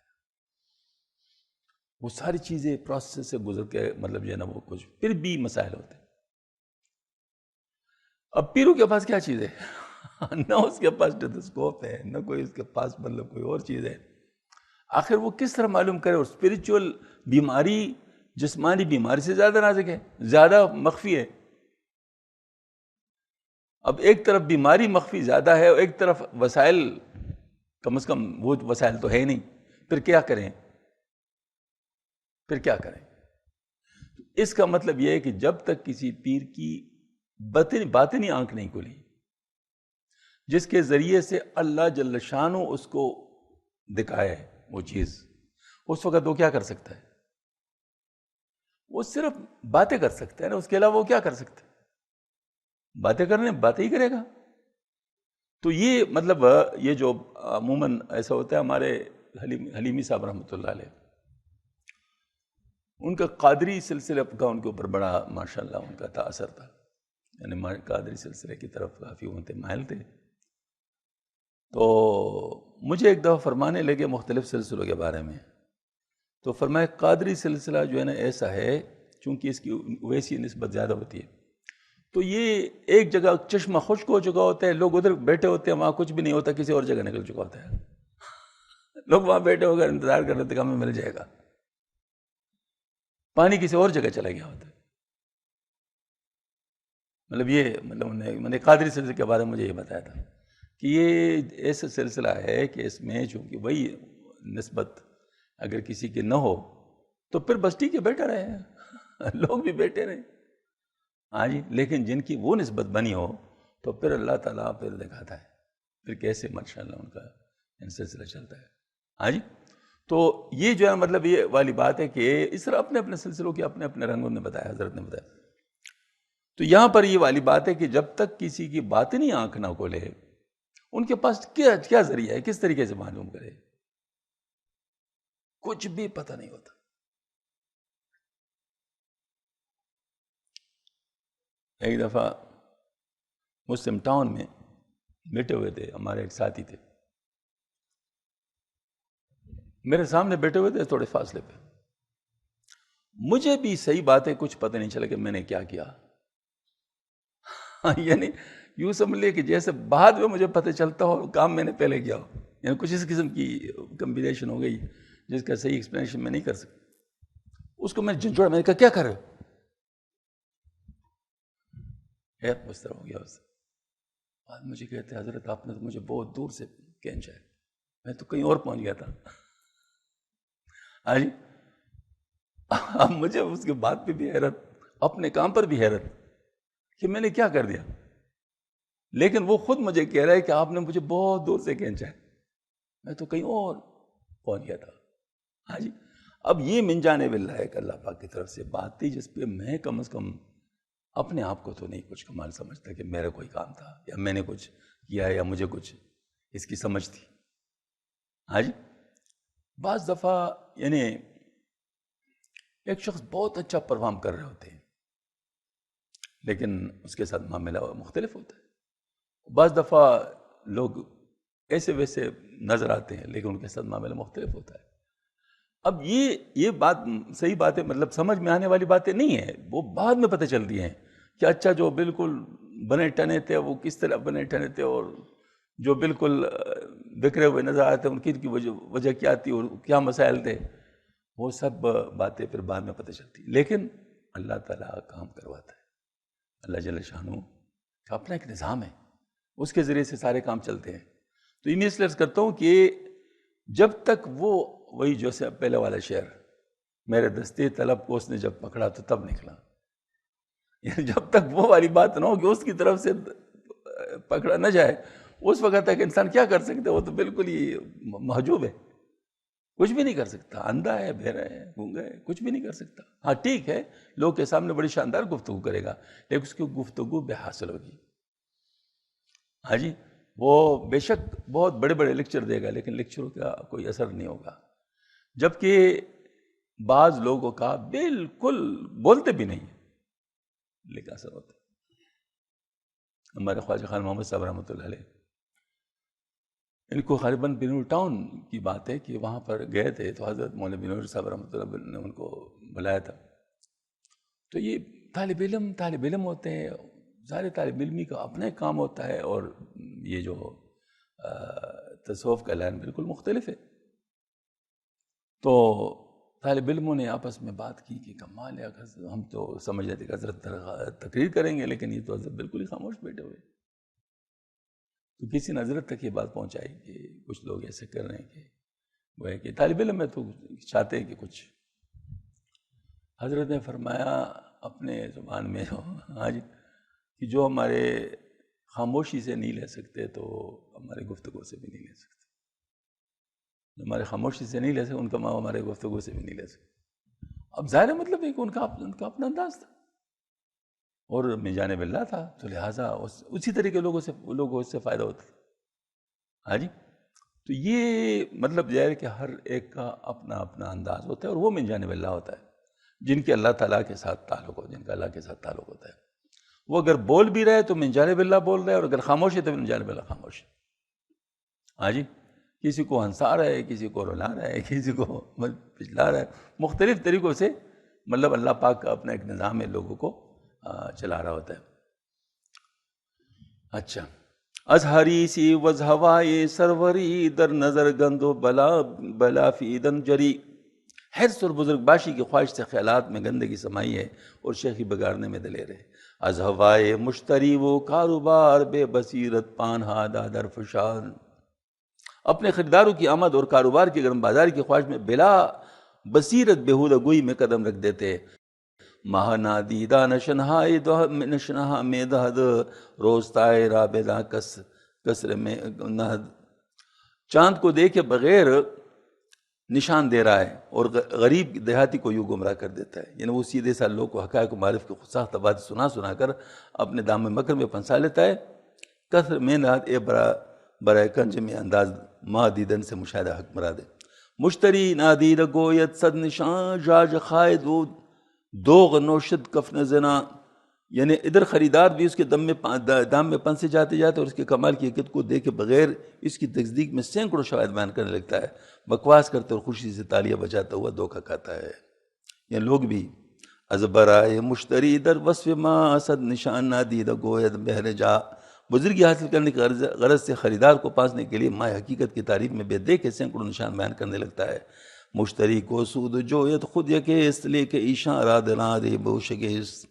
وہ ساری چیزیں پروسیس سے گزر کے مطلب جو ہے نا وہ کچھ پھر بھی مسائل ہوتے ہیں۔ اب پیروں کے پاس کیا چیز ہے؟ نہ اس کے پاس اسٹیتھوسکوپ ہے، نہ کوئی اس کے پاس مطلب کوئی اور چیز ہے۔ آخر وہ کس طرح معلوم کرے؟ اور اسپریچول بیماری جسمانی بیماری سے زیادہ نازک ہے، زیادہ مخفی ہے۔ اب ایک طرف بیماری مخفی زیادہ ہے اور ایک طرف وسائل کم از کم وہ وسائل تو ہے نہیں، پھر کیا کریں؟ پھر کیا کریں؟ اس کا مطلب یہ ہے کہ جب تک کسی پیر کی باطنی آنکھ نہیں کھلی، جس کے ذریعے سے اللہ جل شانہ اس کو دکھائے وہ چیز، اس وقت وہ کیا کر سکتا ہے؟ وہ صرف باتیں کر سکتا ہے نا، اس کے علاوہ وہ کیا کر سکتا ہے؟ باتیں کرنے باتیں ہی کرے گا۔ تو یہ مطلب یہ جو عموماً ایسا ہوتا ہے، ہمارے حلیمی صاحب رحمۃ اللہ علیہ، ان کا قادری سلسلہ کا ان کے اوپر بڑا ماشاءاللہ ان کا اثر تھا، یعنی قادری سلسلے کی طرف کافی وہ مائل تھے۔ تو مجھے ایک دفعہ فرمانے لگے مختلف سلسلوں کے بارے میں، تو فرمایا قادری سلسلہ جو ہے نا ایسا ہے، چونکہ اس کی ویسی نسبت زیادہ ہوتی ہے، تو یہ ایک جگہ چشمہ خشک ہو چکا ہوتا ہے، لوگ ادھر بیٹھے ہوتے ہیں، وہاں کچھ بھی نہیں ہوتا، کسی اور جگہ نکل چکا ہوتا ہے، لوگ وہاں بیٹھے ہو کر انتظار کر رہے تھے کہ ہمیں مل جائے گا، پانی کسی اور جگہ چلا گیا ہوتا ہے۔ مطلب یہ میں نے قادری سلسلے کے بارے میں مجھے یہ بتایا تھا کہ یہ ایسا سلسلہ ہے کہ اس میں چونکہ وہی نسبت اگر کسی کی نہ ہو تو پھر بس ٹھیک ہے بیٹھا رہے لوگ بھی بیٹھے رہے، ہاں جی، لیکن جن کی وہ نسبت بنی ہو تو پھر اللہ تعالیٰ پھر دکھاتا ہے پھر کیسے ماشاءاللہ ان کا سلسلہ چلتا ہے، ہاں جی۔ تو یہ جو ہے مطلب یہ والی بات ہے کہ اس طرح اپنے اپنے سلسلوں کے اپنے اپنے رنگوں نے بتایا، حضرت نے بتایا۔ تو یہاں پر یہ والی بات ہے کہ جب تک کسی کی باطنی آنکھ نہ کھولے، ان کے پاس کیا ذریعہ ہے، کس طریقے سے معلوم کرے؟ کچھ بھی پتہ نہیں ہوتا۔ ایک دفعہ مسلم ٹاؤن میں بیٹھے ہوئے تھے، ہمارے ایک ساتھی تھے، میرے سامنے بیٹھے ہوئے تھے تھوڑے فاصلے پہ، مجھے بھی صحیح بات ہے کچھ پتہ نہیں چلا کہ میں نے کیا کیا، یعنی یوں سمجھ لے کہ جیسے بعد میں مجھے پتہ چلتا ہو کام میں نے پہلے کیا ہو، یعنی کچھ اس قسم کی کمبینیشن ہو گئی جس کا صحیح ایکسپلینیشن میں نہیں کر سکتا۔ اس کو میں جھنجھوڑا، میں نے کہا کیا کر رہے ہو؟ اس طرح ہو گیا اس سے بعد مجھے کہتے حضرت آپ نے تو مجھے بہت دور سے کھینچا ہے، میں تو کہیں اور پہنچ گیا تھا۔ ہاں جی، اب مجھے اس کے بات پہ بھی حیرت، اپنے کام پر بھی حیرت کہ میں نے کیا کر دیا، لیکن وہ خود مجھے کہہ رہا ہے کہ آپ نے مجھے بہت دور سے کھینچا ہے، میں تو کہیں اور پہنچ گیا تھا۔ ہاں جی، اب یہ من جانب اللہ ہے کہ اللہ پاک کی طرف سے بات تھی جس پہ میں کم از کم اپنے آپ کو تو نہیں کچھ کمال سمجھتا کہ میرا کوئی کام تھا یا میں نے کچھ کیا یا مجھے کچھ اس کی سمجھ تھی۔ ہاں جی، بعض دفعہ یعنی ایک شخص بہت اچھا پرفارم کر رہے ہوتے ہیں لیکن اس کے ساتھ معاملہ مختلف ہوتا ہے، بعض دفعہ لوگ ایسے ویسے نظر آتے ہیں لیکن ان کے ساتھ معاملہ مختلف ہوتا ہے۔ اب یہ بات صحیح بات ہے، مطلب سمجھ میں آنے والی باتیں نہیں ہیں، وہ بعد میں پتہ چلتی ہیں کہ اچھا جو بالکل بنے ٹنے تھے وہ کس طرح بنے ٹنے تھے، اور جو بالکل بکھرے ہوئے نظر آتے ہیں ان کی وجہ کیا تھی اور کیا مسائل تھے، وہ سب باتیں پھر بعد میں پتہ چلتی ہیں۔ لیکن اللہ تعالیٰ کام کرواتا ہے، اللہ جل شانہ کا اپنا ایک نظام ہے، اس کے ذریعے سے سارے کام چلتے ہیں۔ تو یہ میں اس لیے عرض کرتا ہوں کہ جب تک وہ وہی جو سے پہلے والا شعر، میرے دستے طلب کو اس نے جب پکڑا تو تب نکلا، یعنی جب تک وہ والی بات نہ ہو کہ اس کی طرف سے پکڑا نہ جائے، اس وقت تک انسان کیا کر سکتا ہے؟ وہ تو بالکل ہی محجوب ہے، کچھ بھی نہیں کر سکتا، اندھا ہے، بہرا ہے، گونگا ہے، کچھ بھی نہیں کر سکتا۔ ہاں ٹھیک ہے، لوگ کے سامنے بڑی شاندار گفتگو کرے گا لیکن اس کی گفتگو بے حاصل ہوگی۔ ہاں جی، وہ بے شک بہت بڑے بڑے لیکچر دے گا لیکن لیکچروں کا کوئی اثر نہیں ہوگا، جبکہ بعض لوگوں کا بالکل بولتے بھی نہیں لیکن اثر ہوتا ہے۔ ہمارے خواجہ خان محمد صاحب رحمۃ اللہ علیہ، ان کو غالباً بنور ٹاؤن کی بات ہے کہ وہاں پر گئے تھے تو حضرت مولانا بنور صاحب رحمۃ اللہ نے ان کو بلایا تھا۔ تو یہ طالب علم ہوتے ہیں، سارے طالب علمی کا اپنا ایک کام ہوتا ہے، اور یہ جو تصوف کا لائن بالکل مختلف ہے۔ تو طالب علموں نے آپس میں بات کی کہ کمال ہے، ہم تو سمجھ رہے تھے کہ حضرت تقریر کریں گے لیکن یہ تو حضرت بالکل ہی خاموش بیٹھے ہوئے۔ تو کسی نے حضرت تک یہ بات پہنچائی کہ کچھ لوگ ایسے کر رہے ہیں کہ وہ ہے کہ طالب علم میں تو چاہتے ہیں کہ کچھ، حضرت نے فرمایا اپنے زبان میں آج کہ جو ہمارے خاموشی سے نہیں لے سکتے تو ہماری گفتگو سے بھی نہیں لے سکتے. ہمارے خاموشی سے نہیں لے سکتے ان کا ہمارے گفتگو سے بھی نہیں لے سکتے. اب ظاہر مطلب ہے کہ ان کا اپنا انداز تھا اور من جانب اللہ تھا، تو لہٰذا اسی طریقے لوگوں اس سے فائدہ ہوتا تھا. ہاں جی، تو یہ مطلب ظاہر ہے کہ ہر ایک کا اپنا اپنا انداز ہوتا ہے اور وہ من جانب اللہ ہوتا ہے. جن کے اللہ تعالیٰ کے ساتھ تعلق ہو، جن کا اللہ کے ساتھ تعلق ہوتا ہے، وہ اگر بول بھی رہے تو من جانب اللہ بول رہے، اور اگر خاموش ہے تو من جانب اللہ خاموش ہے. ہاں جی، کسی کو ہنسا رہا ہے، کسی کو رلا رہا ہے، کسی کو پچھلا رہا ہے، مختلف طریقوں سے مطلب اللہ پاک کا اپنا ایک نظام ہے، لوگوں کو چلا رہا ہوتا ہے. اچھا، از حریسی وز ہوائے سروری در نظر گند و بلا فی دن جری. حرص اور بزرگ باشی کی خواہش سے خیالات میں گندگی سمائی ہے اور شیخی بگاڑنے میں دلیر ہے. از ہوائے مشتری وہ کاروبار بے بصیرت پانہا دادر فشان. اپنے خریداروں کی آمد اور کاروبار کی گرم بازاری کی خواہش میں بلا بصیرت بےہودہ گوئی میں قدم رکھ دیتے. ماہ نادیدہ نشنہا میں دہد روزتائے رابدہ کسر میں نہد. چاند کو دیکھے بغیر نشان دے رہا ہے اور غریب دیہاتی کو یوں گمراہ کر دیتا ہے. یعنی وہ سیدھے سال لوگ کو حقائق و معرف کی خودساختہ بات سنا کر اپنے دام مکر میں پھنسا لیتا ہے. کسر میں نہد اے برائے کنج میں انداز ماہ دیدن سے مشاہدہ حق مراد ہے. مشتری نادید گویت صد نشان جاج خائد دوغ نوشد کفن زنا. یعنی ادھر خریدار بھی اس کے دام میں پنسے جاتے اور اس کے کمال کی حقیقت کو دیکھے بغیر اس کی تصدیق میں سینکڑوں شواہد بیان کرنے لگتا ہے. بکواس کرتے اور خوشی سے تالیاں بجاتا ہوا دھوکہ کھاتا ہے. یعنی لوگ بھی از برائے مشتری در وصف ما صد نشان نادید گوید بہر جا. بزرگی حاصل کرنے کی غرض سے خریدار کو پاسنے کے لیے ماہ حقیقت کی تعریف میں بے دیکھے سینکڑوں نشان بیان کرنے لگتا ہے. مشتری کو سود جویت خود یکے اس لیے کہ ایشاں راد رادے بوشگیس.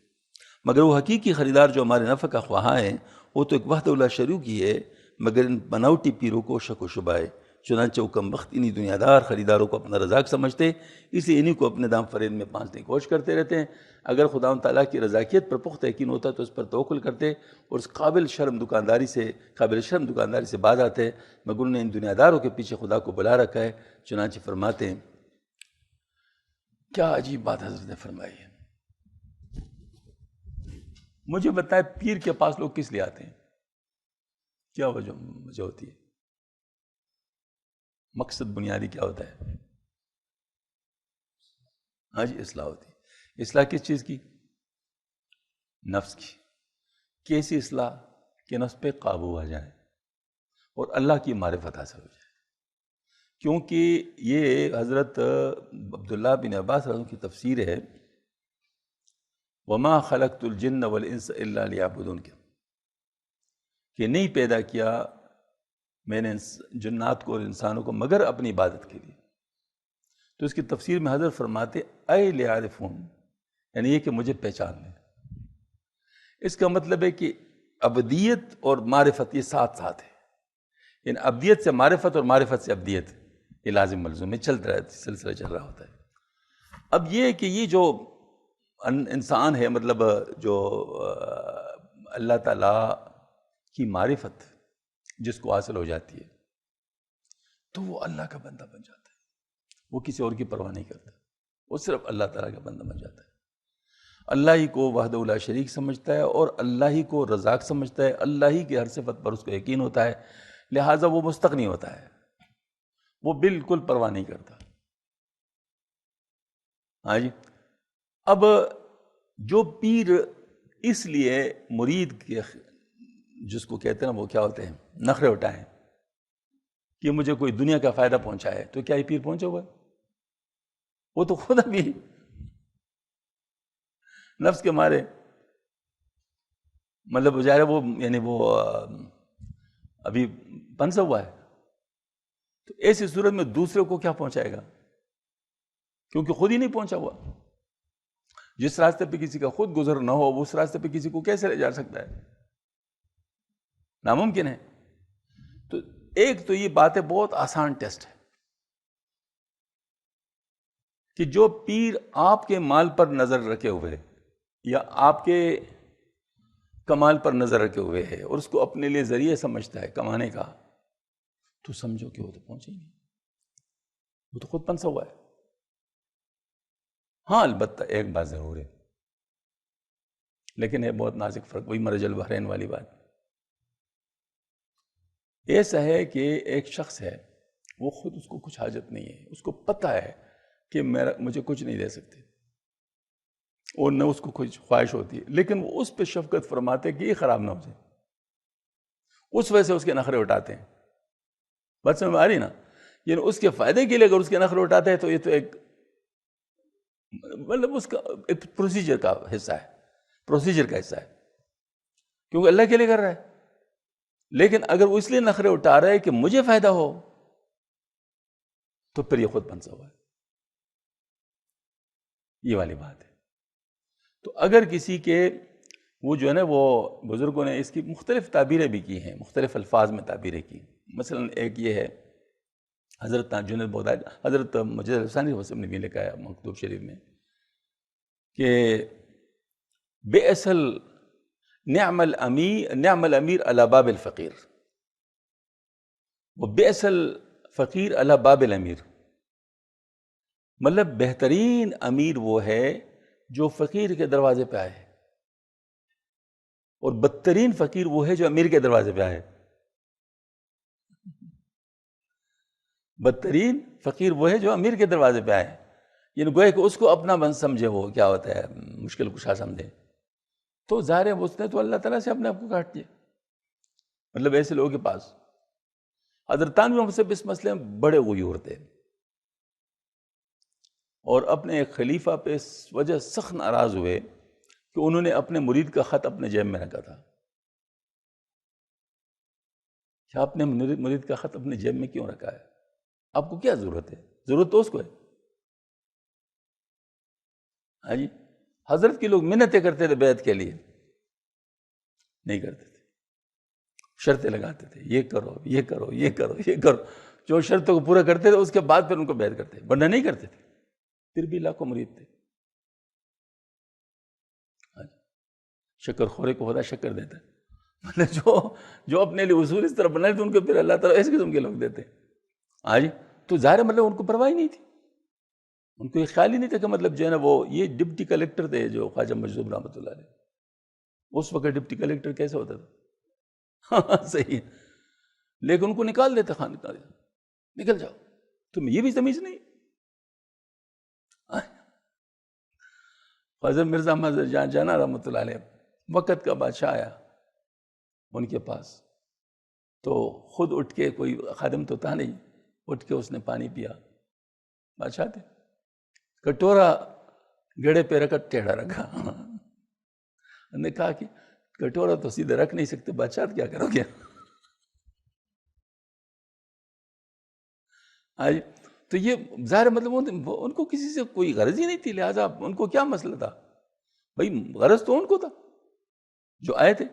مگر وہ حقیقی خریدار جو ہمارے نفع کا خواہاں ہے وہ تو ایک وحدہ لا شریک ہی ہے، مگر ان بناوٹی پیروں کو شک و شبہ ہے. چنانچہ وہ کم بخت انہی دنیا دار خریداروں کو اپنا رزاق سمجھتے، اس لیے انہی کو اپنے دام فریب میں پانچنے کی کوشش کرتے رہتے ہیں. اگر خدا تعالیٰ کی رضاکیت پر پختہ یقین ہوتا تو اس پر توکل کرتے اور اس قابل شرم دکانداری سے باز آتے، مگر انہوں نے ان دنیا داروں کے پیچھے خدا کو بلا رکھا ہے. چنانچہ فرماتے ہیں، کیا عجیب بات حضرت نے فرمائی ہے. مجھے بتائے پیر کے پاس لوگ کس لیے آتے ہیں؟ کیا وجہ ہوتی ہے؟ مقصد بنیادی کیا ہوتا ہے؟ ہاں جی، اصلاح ہوتی ہے. اصلاح کس چیز کی؟ نفس کی. کیسی اصلاح؟ کہ نفس پہ قابو آ جائے اور اللہ کی معرفت حاصل ہو جائے. کیونکہ یہ حضرت عبداللہ بن عباس رضی اللہ عنہ کی تفسیر ہے، وما خلقت الجن والانس الا لیعبدون، کہ نہیں پیدا کیا میں نے جنات کو اور انسانوں کو مگر اپنی عبادت کے لیے. تو اس کی تفسیر میں حضرت فرماتے اے لیعرفون، یعنی یہ کہ مجھے پہچان لیں. اس کا مطلب ہے کہ عبدیت اور معرفت یہ ساتھ ساتھ ہے. یعنی عبدیت سے معرفت اور معرفت سے عبدیت یہ لازم ملزوم ہے، چلتا رہتا ہے، سلسلہ چل رہا ہوتا ہے. اب یہ کہ یہ جو انسان ہے، مطلب جو اللہ تعالیٰ کی معرفت جس کو حاصل ہو جاتی ہے تو وہ اللہ کا بندہ بن جاتا ہے. وہ کسی اور کی پرواہ نہیں کرتا، وہ صرف اللہ تعالیٰ کا بندہ بن جاتا ہے. اللہ ہی کو وحدہ لا شریک سمجھتا ہے اور اللہ ہی کو رزاق سمجھتا ہے. اللہ ہی کی ہر صفت پر اس کو یقین ہوتا ہے، لہٰذا وہ مستغنی ہوتا ہے، وہ بالکل پرواہ نہیں کرتا. ہاں جی. اب جو پیر اس لیے مرید کے جس کو کہتے ہیں نا وہ کیا ہوتے ہیں، نخرے اٹھائیں کہ مجھے کوئی دنیا کا فائدہ پہنچائے، تو کیا یہ پیر پہنچا ہوا ہے؟ وہ تو خود ابھی نفس کے مارے مطلب ظاہر ہے وہ یعنی وہ ابھی پنسا ہوا ہے. تو ایسی صورت میں دوسرے کو کیا پہنچائے گا؟ کیونکہ خود ہی نہیں پہنچا ہوا. جس راستے پہ کسی کا خود گزر نہ ہو اس راستے پہ کسی کو کیسے لے جا سکتا ہے؟ ناممکن ہے. تو ایک تو یہ بات ہے، بہت آسان ٹیسٹ ہے کہ جو پیر آپ کے مال پر نظر رکھے ہوئے یا آپ کے کمال پر نظر رکھے ہوئے ہے اور اس کو اپنے لیے ذریعہ سمجھتا ہے کمانے کا، تو سمجھو کہ وہ تو پہنچے ہی نہیں، وہ تو خود پنسا ہوا ہے۔ ہاں البتہ ایک بات ضرور ہے، لیکن ہے بہت نازک فرق، وہی مرج البحرین والی بات۔ ایسا ہے کہ ایک شخص ہے، وہ خود اس کو کچھ حاجت نہیں ہے، اس کو پتہ ہے کہ مجھے کچھ نہیں دے سکتے، اور نہ اس کو کچھ خواہش ہوتی ہے، لیکن وہ اس پہ شفقت فرماتے کہ یہ خراب نہ ہو جائے، اس وجہ سے اس کے نخرے اٹھاتے ہیں۔ بات سمجھ میں آ رہی نا؟ یعنی اس کے فائدے کے لیے اگر اس کے نخرے اٹھاتے ہیں تو یہ تو ایک مطلب اس کا ایک پروسیجر کا حصہ ہے، پروسیجر کا حصہ ہے، کیونکہ اللہ کے لیے کر رہا ہے۔ لیکن اگر وہ اس لیے نخرے اٹھا رہا ہے کہ مجھے فائدہ ہو، تو پھر یہ خود پنسا ہوا ہے، یہ والی بات ہے۔ تو اگر کسی کے وہ جو ہے نا، وہ بزرگوں نے اس کی مختلف تعبیریں بھی کی ہیں، مختلف الفاظ میں تعبیریں کی۔ مثلا ایک یہ ہے، حضرت جنید بغدادی، حضرت مجد الحسانی وسلم نے بھی لکھا ہے مکتوب شریف میں کہ بئس نعم الامیر علی باب الفقیر، وہ بئس الفقیر علی باب الامیر، مطلب بہترین امیر وہ ہے جو فقیر کے دروازے پہ آئے، اور بدترین فقیر وہ ہے جو امیر کے دروازے پہ آئے۔ بدترین فقیر وہ ہے جو امیر کے دروازے پہ آئے، یعنی گویا کہ اس کو اپنا بند سمجھے، وہ کیا ہوتا ہے مشکل کشا سمجھے، تو ظاہر ہے اس نے تو اللہ تعالیٰ سے اپنے آپ کو کاٹ دیا۔ مطلب ایسے لوگوں کے پاس حضرت تھانوی رحمۃ اللہ اس مسئلے میں بڑے غیور تھے، اور اپنے ایک خلیفہ پہ اس وجہ سخت ناراض ہوئے کہ انہوں نے اپنے مرید کا خط اپنے جیب میں رکھا تھا۔ کیا آپ نے مرید کا خط اپنے جیب میں کیوں رکھا ہے؟ آپ کو کیا ضرورت ہے؟ ضرورت تو اس کو ہے۔ ہاں جی، حضرت کے لوگ منتیں کرتے تھے بیعت کے لیے، نہیں کرتے تھے، شرطیں لگاتے تھے، یہ کرو یہ کرو یہ کرو یہ کرو، جو شرطوں کو پورا کرتے تھے اس کے بعد پھر ان کو بیعت کرتے، ورنہ نہیں کرتے تھے، پھر بھی لاکھوں مرید تھے۔ شکر خورے کو خدا شکر دیتا ہے، مطلب جو اپنے لیے اصول اس طرح بنائے تھے ان کو پھر اللہ تعالیٰ اس قسم کے لوگ دیتے ہیں۔ ہاں جی، تو ظاہر مطلب ان کو پرواہ ہی نہیں تھی، ان کو یہ خیال ہی نہیں تھا کہ مطلب جو ہے نا، وہ یہ ڈپٹی کلیکٹر تھے جو خواجہ مجذوب رحمۃ اللہ علیہ، اس وقت ڈپٹی کلیکٹر کیسے ہوتا تھا؟ ہاں صحیح ہے، لیکن ان کو نکال دیتا خان کا، نکل جاؤ، تمہیں یہ بھی تمیز نہیں۔ خواجہ مرزا احمد جانا رحمۃ اللہ علیہ وقت کا بادشاہ آیا ان کے پاس، تو خود اٹھ کے، کوئی خادم تو تھا نہیں، اٹھ کے اس نے پانی پیا، بادشاہ تھے، کٹورا گڑے پہ رکھا، ٹیڑھا رکھا، انہوں نے کہا کہ کٹورا تو سیدھے رکھ نہیں سکتے، بادشاہ کیا کرو گے؟ آج تو یہ ظاہر مطلب ان کو کسی سے کوئی غرض ہی نہیں تھی، لہٰذا ان کو کیا مسئلہ تھا بھائی، غرض تو ان کو تھا جو آئے تھے۔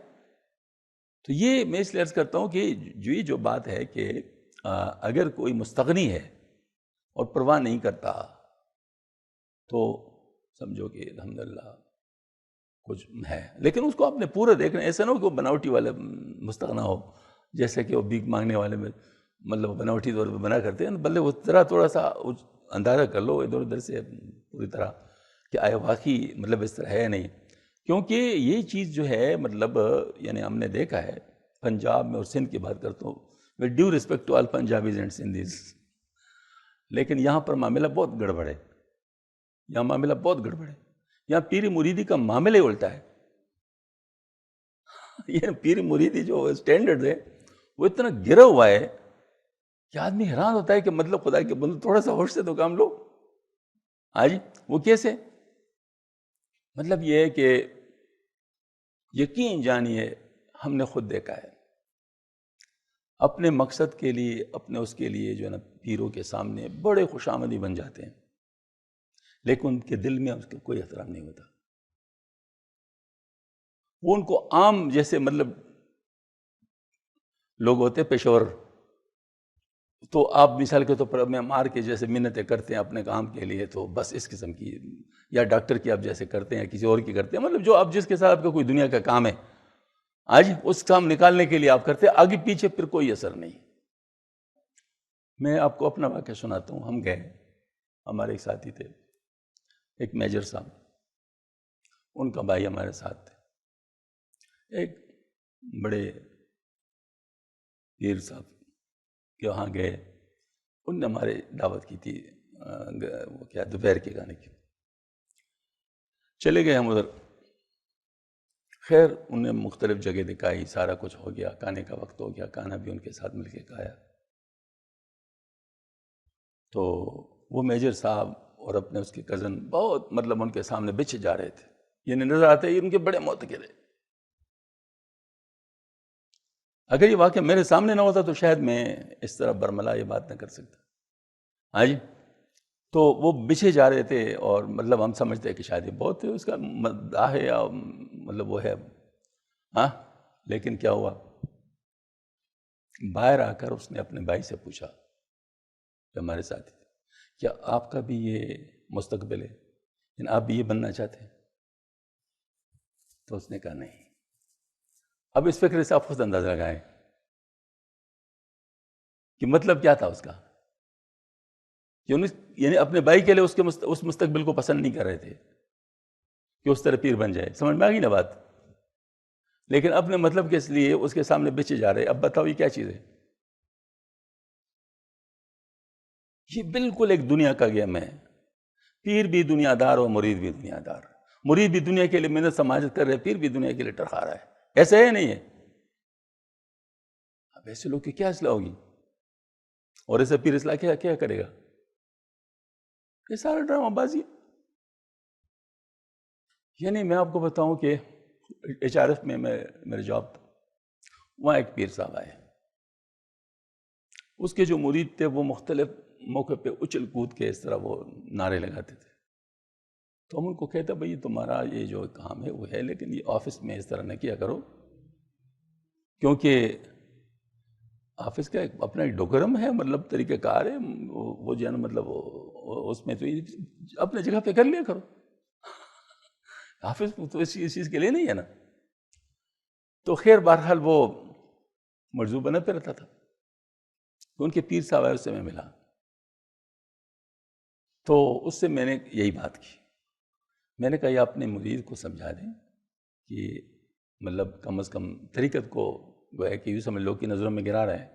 تو یہ میں اس لیے عرض کرتا ہوں کہ جو بات ہے کہ اگر کوئی مستغنی ہے اور پرواہ نہیں کرتا تو سمجھو کہ الحمدللہ کچھ ہے، لیکن اس کو اپنے پورے دیکھنا، ایسا نہ ہو کہ وہ بناوٹی والے مستغنا ہو، جیسے کہ وہ بھیک مانگنے والے میں مطلب بناوٹی طور پہ بنا کرتے ہیں، بلکہ وہ ذرا تھوڑا سا اندازہ کر لو ادھر ادھر سے پوری طرح کہ آئے واقعی مطلب اس طرح ہے نہیں، کیونکہ یہ چیز جو ہے مطلب یعنی ہم نے دیکھا ہے پنجاب میں اور سندھ کی بات کرتا ہوں، with due respect to all Punjabis and Sindhis، لیکن یہاں پر معاملہ بہت گڑبڑ ہے، یہاں معاملہ بہت گڑبڑ ہے، یہاں پیری مریدی کا معاملہ ہی الٹا ہے۔ یہ پیری مریدی جو اسٹینڈرڈ ہے وہ اتنا گرا ہوا ہے کہ آدمی حیران ہوتا ہے کہ مطلب خدا کے بندے تھوڑا سا ہوش سے تو کام لو۔ ہاں جی، وہ کیسے؟ مطلب یہ ہے کہ یقین جانیے ہم نے خود دیکھا ہے، اپنے مقصد کے لیے، اپنے اس کے لیے جو ہے نا پیروں کے سامنے بڑے خوش آمدی بن جاتے ہیں، لیکن ان کے دل میں اس کا کوئی احترام نہیں ہوتا، وہ ان کو عام جیسے مطلب لوگ ہوتے پیشور، تو آپ مثال کے طور پر میں مار کے جیسے منتیں کرتے ہیں اپنے کام کے لیے، تو بس اس قسم کی، یا ڈاکٹر کی آپ جیسے کرتے ہیں، کسی اور کی کرتے ہیں، مطلب جو آپ جس کے ساتھ آپ کا کوئی دنیا کا کام ہے، آج اس کام نکالنے کے لیے آپ کرتے، آگے پیچھے پھر کوئی اثر نہیں۔ میں آپ کو اپنا واقعہ سناتا ہوں۔ ہم گئے، ہمارے ایک ساتھی تھے، ایک میجر صاحب، ان کا بھائی ہمارے ساتھ تھے، ایک بڑے پیر صاحب کہ وہاں گئے، ان نے ہمارے دعوت کی تھی وہ کیا دوپہر کے کھانے کی، چلے گئے ہم ادھر۔ خیر انہیں مختلف جگہ دکھائی، سارا کچھ ہو گیا، کھانے کا وقت ہو گیا، کھانا بھی ان کے ساتھ مل کے کھایا۔ تو وہ میجر صاحب اور اپنے اس کے کزن بہت مطلب ان کے سامنے بچھے جا رہے تھے، یعنی نظر آتے ہی ان کے بڑے معتقد ہیں۔ اگر یہ واقعہ میرے سامنے نہ ہوتا تو شاید میں اس طرح برملا یہ بات نہ کر سکتا۔ ہاں جی، تو وہ بچھے جا رہے تھے، اور مطلب ہم سمجھتے ہیں کہ شاید یہ بہت اس کا مداح ہے یا مطلب وہ ہے، ہاں، لیکن کیا ہوا، باہر آ کر اس نے اپنے بھائی سے پوچھا جو ہمارے ساتھی تھے، کیا آپ کا بھی یہ مستقبل ہے، یعنی آپ بھی یہ بننا چاہتے ہیں؟ تو اس نے کہا نہیں۔ اب اس فکر سے آپ خود اندازہ لگائیں کہ مطلب کیا تھا اس کا، یعنی اپنے بھائی کے لیے اس مستقبل کو پسند نہیں کر رہے تھے کہ اس طرح پیر بن جائے۔ سمجھ میں آ گئی نا بات؟ لیکن اپنے مطلب کے اس لیے اس کے سامنے بچے جا رہے۔ اب بتاؤ یہ کیا چیز ہے؟ یہ بالکل ایک دنیا کا گیم ہے۔ پیر بھی دنیا دار اور مرید بھی دنیا دار، مرید بھی دنیا کے لیے محنت سماجت کر رہے، پیر بھی دنیا کے لیے ٹرخا رہا ہے۔ ایسا ہے نہیں ہے؟ اب ایسے لوگ کی کیا اصلاح ہوگی؟ اور ایسے پیر اصلاح کیا کرے گا؟ یہ سارا ڈرامہ بازی۔ یعنی میں آپ کو بتاؤں کہ HRF میں میرے جاب تھا، وہاں ایک پیر صاحب آئے، اس کے جو مرید تھے وہ مختلف موقع پہ اچھل کود کے اس طرح وہ نعرے لگاتے تھے۔ تو ہم ان کو کہتے بھئی تمہارا یہ جو کام ہے وہ ہے، لیکن یہ آفس میں اس طرح نہ کیا کرو، کیونکہ آفس کا اپنا ایک ڈوگرم ہے، مطلب طریقہ کار ہے، وہ جو ہے نا مطلب اس میں تو اپنے جگہ پہ کر لیا کرو، آفس تو اس چیز کے لیے نہیں ہے نا۔ تو خیر بہرحال وہ مرزو بنا پہ رہتا تھا، تو ان کے پیر صاحب آئے، اس سے میں ملا، تو اس سے میں نے یہی بات کی، میں نے کہا یہ اپنے مرید کو سمجھا دیں کہ مطلب کم از کم طریقت کو گویا کہ یوں سمجھ لو کہ نظروں میں گرا رہے ہیں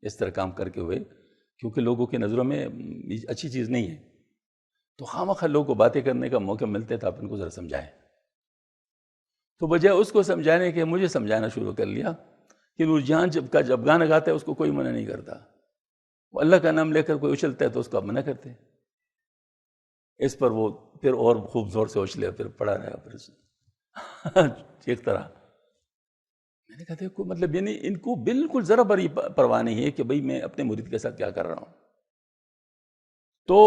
اس طرح کام کر کے ہوئے، کیونکہ لوگوں کی نظروں میں اچھی چیز نہیں ہے، تو خواہ لوگوں کو باتیں کرنے کا موقع ملتے تھا، آپ ان کو ذرا سمجھائیں۔ تو بجائے اس کو سمجھانے کے مجھے سمجھانا شروع کر لیا کہ نورجہاں جب گانا گاتا ہے اس کو کوئی منع نہیں کرتا، وہ اللہ کا نام لے کر کوئی اچھلتا ہے تو اس کو آپ منع کرتے ہیں۔ اس پر وہ پھر اور خوب زور سے اچھلے، پھر پڑا رہا، پھر ایک طرح میں نے کہا دیکھو مطلب یعنی ان کو بالکل ذرا بری پرواہ نہیں ہے کہ بھئی میں اپنے مرید کے ساتھ کیا کر رہا ہوں۔ تو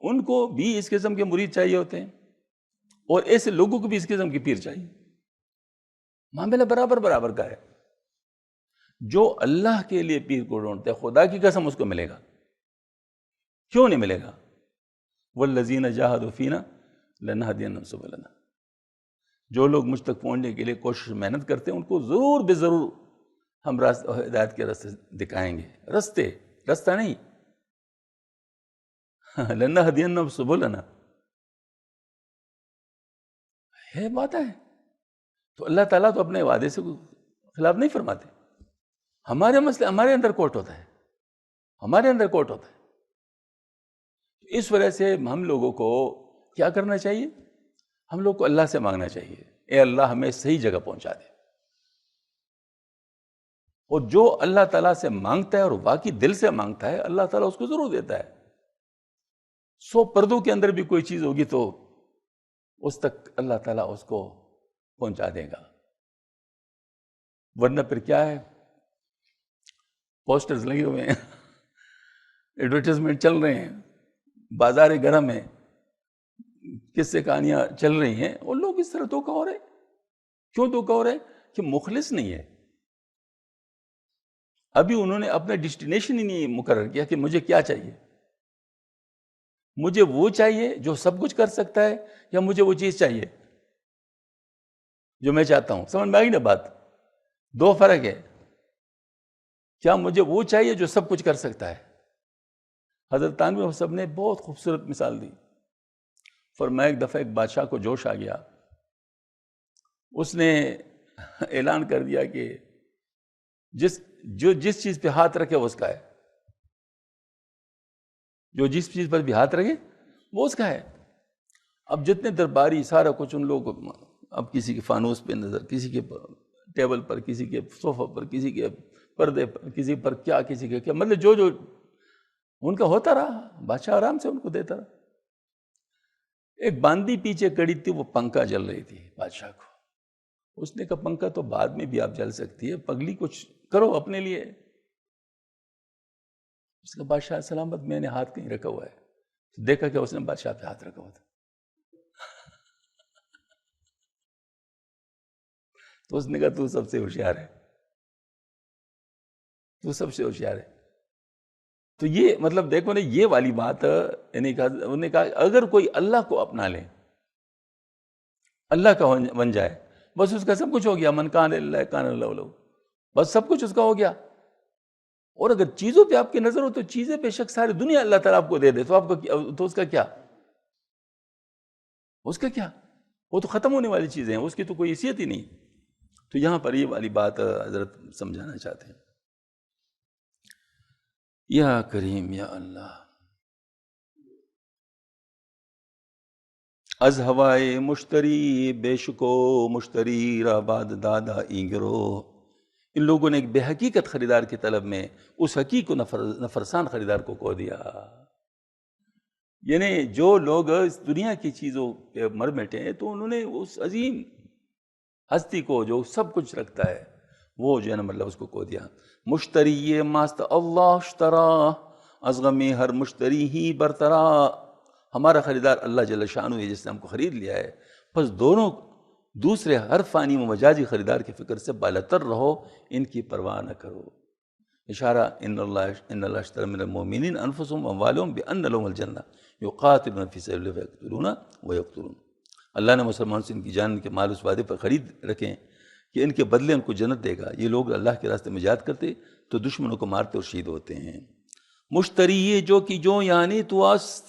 ان کو بھی اس قسم کے مرید چاہیے ہوتے ہیں، اور ایسے لوگوں کو بھی اس قسم کی پیر چاہیے۔ معاملہ برابر کا ہے۔ جو اللہ کے لیے پیر کو ڈھونڈتا ہے، خدا کی قسم اس کو ملے گا، کیوں نہیں ملے گا؟ والذین جاہدوا فینا لنہدینہم سبلنا، جو لوگ مجھ تک پہنچنے کے لیے کوشش محنت کرتے ہیں ان کو ضرور بے ضرور ہم ہدایت کے راستے دکھائیں گے، رستہ نہیں، لنہدینہم سبلنا ہے بات ہے۔ تو اللہ تعالیٰ تو اپنے وعدے سے خلاف نہیں فرماتے۔ ہمارے مسئلے ہمارے اندر کوٹ ہوتا ہے، اس وجہ سے ہم لوگوں کو کیا کرنا چاہیے؟ ہم لوگ کو اللہ سے مانگنا چاہیے، اے اللہ ہمیں صحیح جگہ پہنچا دے۔ اور جو اللہ تعالیٰ سے مانگتا ہے اور واقعی دل سے مانگتا ہے، اللہ تعالیٰ اس کو ضرور دیتا ہے۔ 100 پردوں کے اندر بھی کوئی چیز ہوگی تو اس تک اللہ تعالیٰ اس کو پہنچا دے گا، ورنہ پھر کیا ہے، پوسٹرز لگے ہوئے ہیں، ایڈورٹائزمنٹ چل رہے ہیں، بازار گرم ہے، قصے کہانیاں چل رہی ہیں، اور لوگ اس طرح دھوکہ ہو رہے ہیں۔ کیوں دھوکہ ہو رہے ہیں؟ کہ مخلص نہیں ہے، ابھی انہوں نے اپنا ڈیسٹینیشن ہی نہیں مقرر کیا کہ مجھے کیا چاہیے، مجھے وہ چاہیے جو سب کچھ کر سکتا ہے، یا مجھے وہ چیز چاہیے جو میں چاہتا ہوں۔ سمجھ میں آئی نا بات؟ دو فرق ہے. کیا مجھے وہ چاہیے جو سب کچھ کر سکتا ہے؟ حضرت تھانوی صاحب نے بہت خوبصورت مثال دی. فرمایا ایک دفعہ ایک بادشاہ کو جوش آ گیا. اس نے اعلان کر دیا کہ جس چیز پہ ہاتھ رکھے وہ اس کا ہے. جو جس چیز پر بھی ہاتھ رکھے وہ اس کا ہے. اب جتنے درباری سارا کچھ ان لوگوں کو، اب کسی کے فانوس پہ نظر، کسی کے ٹیبل پر، کسی کے صوفہ پر، کسی کے پردے پر، کسی پر کیا، کسی کے کیا، مطلب جو ان کا ہوتا رہا. بادشاہ آرام سے ان کو دیتا رہا. ایک باندی پیچھے کڑی تھی، وہ پنکھا جل رہی تھی بادشاہ کو. اس نے کہا پنکھا تو بعد میں بھی آپ جل سکتی ہے، پگلی کچھ کرو اپنے لیے. اس کا بادشاہ سلامت، میں نے ہاتھ کہیں رکھا ہوا ہے. تو دیکھا کہ اس نے بادشاہ پہ ہاتھ رکھا ہوا تھا. تو اس نے کہا تو سب سے ہوشیار ہے، تو سب سے ہوشیار ہے. تو یہ مطلب دیکھو نا، یہ والی بات انہوں نے کہا اگر کوئی اللہ کو اپنا لے، اللہ کا بن جائے، بس اس کا سب کچھ ہو گیا. من کان اللہ کان اللہ لہ، بس سب کچھ اس کا ہو گیا. اور اگر چیزوں پہ آپ کی نظر ہو تو چیزیں بے شک ساری دنیا اللہ تعالیٰ آپ کو دے دے تو آپ کو تو اس کا کیا؟ اس کا کیا؟ وہ تو ختم ہونے والی چیزیں ہیں، اس کی تو کوئی حیثیت ہی نہیں. تو یہاں پر یہ والی بات حضرت سمجھانا چاہتے ہیں. یا کریم یا اللہ، از ہوائے مشتری بے شکو مشتری را باد دادا اینگرو. ان لوگوں نے ایک بے حقیقت خریدار کی طلب میں اس حقیق کو نفرسان خریدار کو کھو دیا. یعنی جو لوگ اس دنیا کی چیزوں پہ مر مٹے ہیں تو انہوں نے اس عظیم ہستی کو جو سب کچھ رکھتا ہے وہ جو ہے نا مطلب اس کو کھو دیا. مشتری یہ ماست اللہ اشترا، از غمی ہر مشتری ہی برترا. ہمارا خریدار اللہ جل شانہ ہے جس نے ہم کو خرید لیا ہے. بس دونوں دوسرے ہر فانی و مجازی خریدار کی فکر سے بالاتر رہو، ان کی پرواہ نہ کرو. اشارہ ان اللہ اشترى من المؤمنین انفسهم واموالهم بان لهم الجنہ یقاتلون فی سبیل اللہ فیقتلون ویقتلون. اللہ نے مسلمان سے ان کی جان کے مال اس وعدے پر خرید رکھیں کہ ان کے بدلے ان کو جنت دے گا. یہ لوگ اللہ کے راستے میں جہاد کرتے تو دشمنوں کو مارتے اور شہید ہوتے ہیں. مشتری یہ جو کی جو یعنی تو است،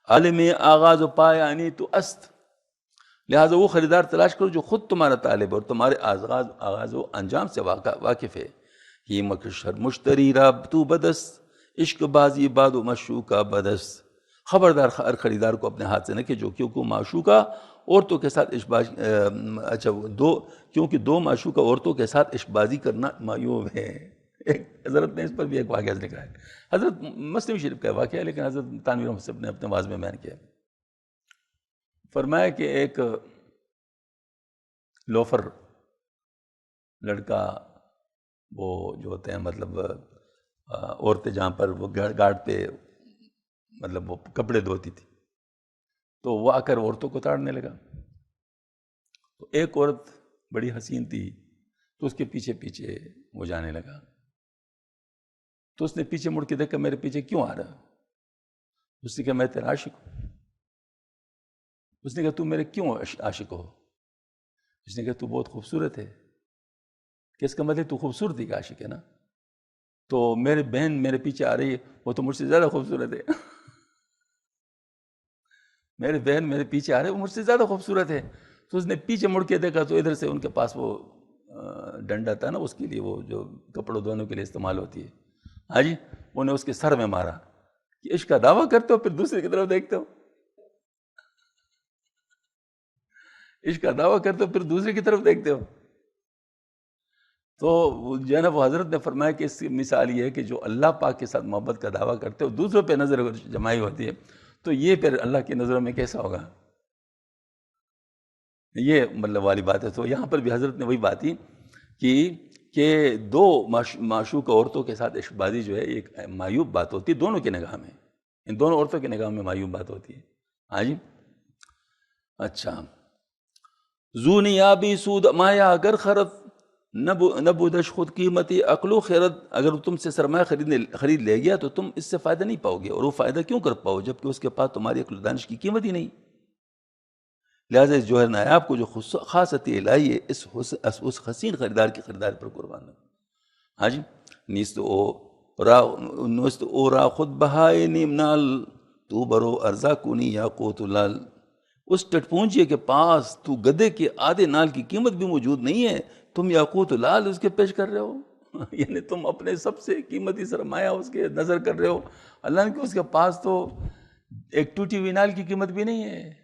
عالم آغاز و پا یعنی تو است. لہٰذا وہ خریدار تلاش کرو جو خود تمہارا طالب اور تمہارے آغاز و انجام سے واقف ہے. یہ مکشر مشتری راب تو بدست، عشق بازی باد و مشوقہ بدست. خبردار ہر خریدار کو اپنے ہاتھ سے نہ کہ جو کیونکہ معشوقہ عورتوں کے ساتھ کیونکہ دو معشوقہ عورتوں کے ساتھ عشق بازی کرنا معیوب ہے. حضرت نے اس پر بھی ایک واقعہ لکھا ہے. حضرت مسلم شریف کا واقعہ ہے، لیکن حضرت تھانوی رحمۃ اللہ نے اپنے واعظ میں بیان کیا. فرمایا کہ ایک لوفر لڑکا، وہ جو ہوتے ہیں مطلب عورتیں جہاں پر وہ گارڈ پہ مطلب وہ کپڑے دھوتی تھی، تو وہ آ کر عورتوں کو تاڑنے لگا. تو ایک عورت بڑی حسین تھی تو اس کے پیچھے پیچھے وہ جانے لگا. تو اس نے پیچھے مڑ کے دیکھا میرے پیچھے کیوں آ رہا؟ اس نے کہا میں تیرا عاشق ہوں. اس نے کہا تو میرے کیوں عاشق ہو؟ اس نے کہا تو بہت خوبصورت ہے. کہ اس کا مطلب تو خوبصورتی کا عاشق ہے نا. تو میری بہن میرے پیچھے آ رہی ہے، وہ تو مجھ سے زیادہ خوبصورت ہے. میری بہن میرے پیچھے آ رہی ہے، وہ مجھ سے زیادہ خوبصورت ہے. تو اس نے پیچھے مڑ کے دیکھا تو ادھر سے ان کے پاس وہ ڈنڈا تھا نا اس کے لیے، وہ جو کپڑوں دھونے کے لیے استعمال ہوتی ہے. ہاں جی، انہوں نے اس کے سر میں مارا کہ عشق کا دعویٰ کرتے ہو پھر دوسرے کی طرف دیکھتے ہو. عشق کا دعویٰ کرتے ہو پھر دوسرے کی طرف دیکھتے ہو. تو جو ہے نا وہ حضرت نے فرمایا کہ اس کی مثال یہ ہے کہ جو اللہ پاک کے ساتھ محبت کا دعویٰ کرتے ہو دوسروں پہ نظر جمائی ہوتی ہے تو یہ پھر اللہ کی نظروں میں کیسا ہوگا؟ یہ مطلب والی بات ہے. تو یہاں پر بھی حضرت نے وہی بات کی کہ دو معشوق عورتوں کے ساتھ عشق بازی جو ہے ایک معیوب بات ہوتی ہے دونوں کی نگاہ میں، ان دونوں عورتوں کی نگاہ میں معیوب بات ہوتی ہے. ہاں جی. اچھا، زونی آبی سود مایا اگر خرد نبودش خود قیمتی عقل و خیرت. اگر تم سے سرمایہ خرید لے گیا تو تم اس سے فائدہ نہیں پاؤ گے، اور وہ فائدہ کیوں کر پاؤ جبکہ اس کے پاس تمہاری عقل و دانش کی قیمت ہی نہیں. لہٰذا اس جوہر نایاب کو جو خاص عطیہ الہی ہے اس حسین خریدار کی خریداری پر قربان ہے. ہاں جی. نیست او را خود بہائے نیم نال تو برو ارزا کونی یا قوت لال. اس ٹٹپونجیے کے پاس تو گدے کے آدھے نال کی قیمت بھی موجود نہیں ہے، تم یاقوت لال اس کے پیش کر رہے ہو. یعنی تم اپنے سب سے قیمتی سرمایہ اس کے نظر کر رہے ہو. اللہ نے کہ اس کے پاس تو ایک ٹوٹی ہوئی نال کی قیمت بھی نہیں ہے.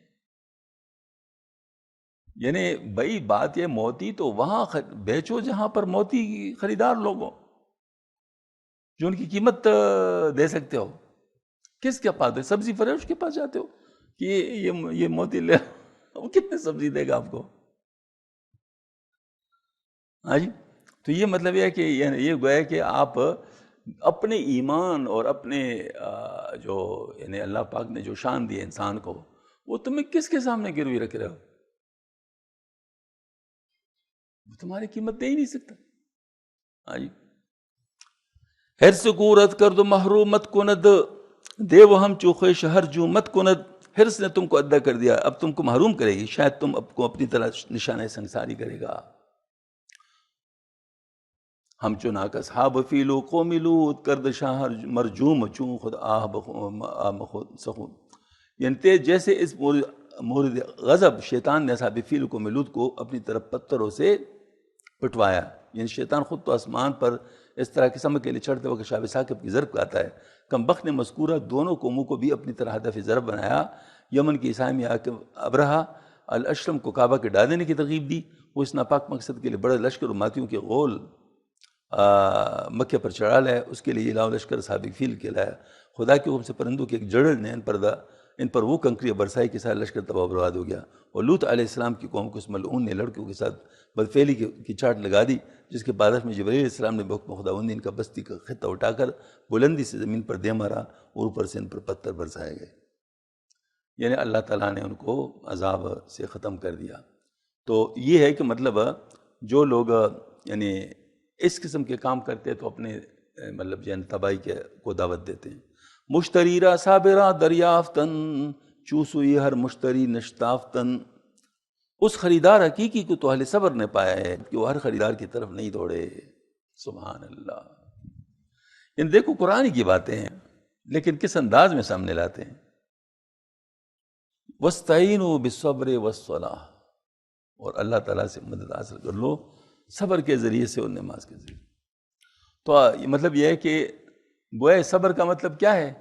یعنی بھائی بات یہ موتی تو وہاں بیچو جہاں پر موتی خریدار لوگ ہو، جو ان کی قیمت دے سکتے ہو. کس کے پاس؟ سبزی فروش کے پاس جاتے ہو کہ یہ موتی لے، وہ کتنے سبزی دے گا آپ کو؟ ہاں جی. تو یہ مطلب یہ ہے کہ یہ گویا کہ آپ اپنے ایمان اور اپنے جو یعنی اللہ پاک نے جو شان دی ہے انسان کو، وہ تمہیں کس کے سامنے گروی رکھ رہے ہو؟ وہ تمہاری قیمت دے ہی نہیں سکتا. ہاں جی. حرص کو رد کر دو محروم مت کند، دے وہ ہم چوخے شہر جو مت کند. حرص نے تم کو ادا کر دیا، اب تم کو محروم کرے گی، شاید تم اب کو اپنی طرح نشانہ سنساری کرے گا. ہم چنا کصحاب فیلو قوم لوط کرد شہر مرجوم چون خود آہ خود سخون. یعنی جیسے اس مورد غضب شیطان نے اصحاب فیل قوم لوط کو اپنی طرف پتھروں سے پٹوایا. یعنی شیطان خود تو آسمان پر اس طرح کے سمجھ کے لیے چڑھتے وقت شاب ثاقب کی ضرب آتا ہے. کم بخت نے مذکورہ دونوں قوموں کو بھی اپنی طرح ہدف ضرب بنایا. یمن کی عیسائی میں ابرہا الاشرم کو کعبہ کے ڈال دینے کی ترغیب دی. وہ اس ناپاک مقصد کے لیے بڑے لشکر و ماتیوں کے غول مکہ پر چڑھا لائے. اس کے لیے یہ لاؤ لشکر اصحاب فیل کہلایا. خدا کے حکم سے پرندوں کے ایک جڑل نے ان پر وہ کنکری برسائی کے ساتھ لشکر تباہ برباد ہو گیا. اور لوط علیہ السلام کی قوم کو اس ملعون نے لڑکیوں کے ساتھ بدفعلی کی چاٹ لگا دی، جس کے بارش میں جبرائیل علیہ السلام نے بحکم خداوندی ان کا بستی کا خطہ اٹھا کر بلندی سے زمین پر دے مارا اور اوپر سے ان پر پتھر برسائے گئے. یعنی اللہ تعالیٰ نے ان کو عذاب سے ختم کر دیا. تو یہ ہے کہ مطلب جو لوگ یعنی اس قسم کے کام کرتے تو اپنے مطلب جن تباہی کو دعوت دیتے ہیں. مشتری را صابرہ دریافتن چوسوئی ہر مشتری نشتافتن. اس خریدار حقیقی کو تو اہل صبر نے پایا ہے کہ وہ ہر خریدار کی طرف نہیں دوڑے. سبحان اللہ. ان دیکھو قرآن کی باتیں ہیں لیکن کس انداز میں سامنے لاتے ہیں. وَاسْتَعِينُوا بِالصَّبْرِ وَالصَّلَاةِ. اور اللہ تعالیٰ سے مدد حاصل کر لو صبر کے ذریعے سے اور نماز کے ذریعے. تو مطلب یہ ہے کہ گویا صبر کا مطلب کیا ہے؟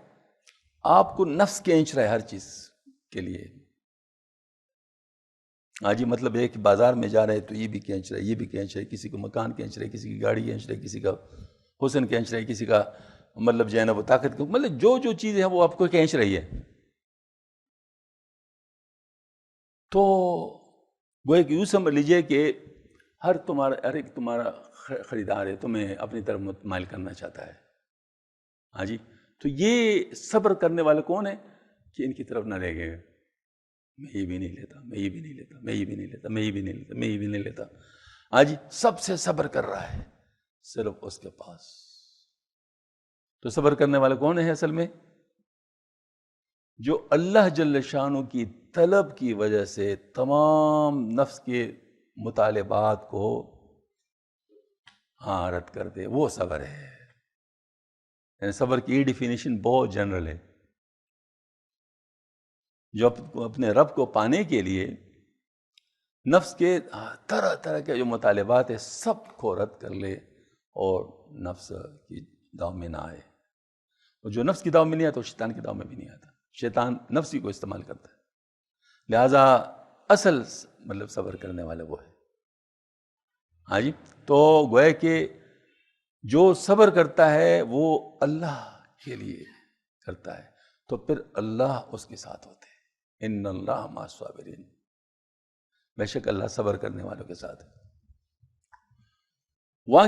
آپ کو نفس کھینچ رہا ہے ہر چیز کے لیے. آج مطلب یہ کہ بازار میں جا رہے تو یہ بھی کھینچ رہا ہے، یہ بھی کھینچ رہا ہے، کسی کو مکان کھینچ رہا ہے، کسی کی گاڑی کھینچ رہا ہے، کسی کا حسن کھینچ رہا ہے، کسی کا مطلب جو ہے نا وہ طاقت، مطلب جو چیزیں ہیں وہ آپ کو کھینچ رہی ہے. تو گویا کہ یوں سمجھ لیجئے کہ ہر ایک تمہارا خریدار ہے تمہیں اپنی طرف متمائل کرنا چاہتا ہے. ہاں جی. تو یہ صبر کرنے والے کون ہیں کہ ان کی طرف نہ لے گئے، میں یہ بھی نہیں لیتا، میں یہ بھی نہیں لیتا، میں یہ بھی نہیں لیتا، میں یہ بھی نہیں لیتا، میں یہ بھی نہیں لیتا. ہاں جی. سب سے صبر کر رہا ہے صرف اس کے پاس. تو صبر کرنے والے کون ہیں اصل میں؟ جو اللہ جل شانہ کی طلب کی وجہ سے تمام نفس کے مطالبات کو رد کر دے، وہ صبر ہے. یعنی صبر کی ڈیفینیشن بہت جنرل ہے. جو اپنے رب کو پانے کے لیے نفس کے طرح طرح کے جو مطالبات ہیں سب کو رد کر لے اور نفس کی داؤ میں نہ آئے. اور جو نفس کی داؤ میں نہیں آتا وہ شیطان کی داؤ میں بھی نہیں آتا. شیطان نفسی کو استعمال کرتا ہے. لہذا اصل مطلب صبر کرنے والا وہ ہے. ہاں جی. تو گویا کہ جو صبر کرتا ہے وہ اللہ کے لیے کرتا ہے تو پھر اللہ اس کے ساتھ ہوتے ہیں. ان اللہ مع الصابرین. بے شک اللہ صبر کرنے والوں کے ساتھ ہے. وہاں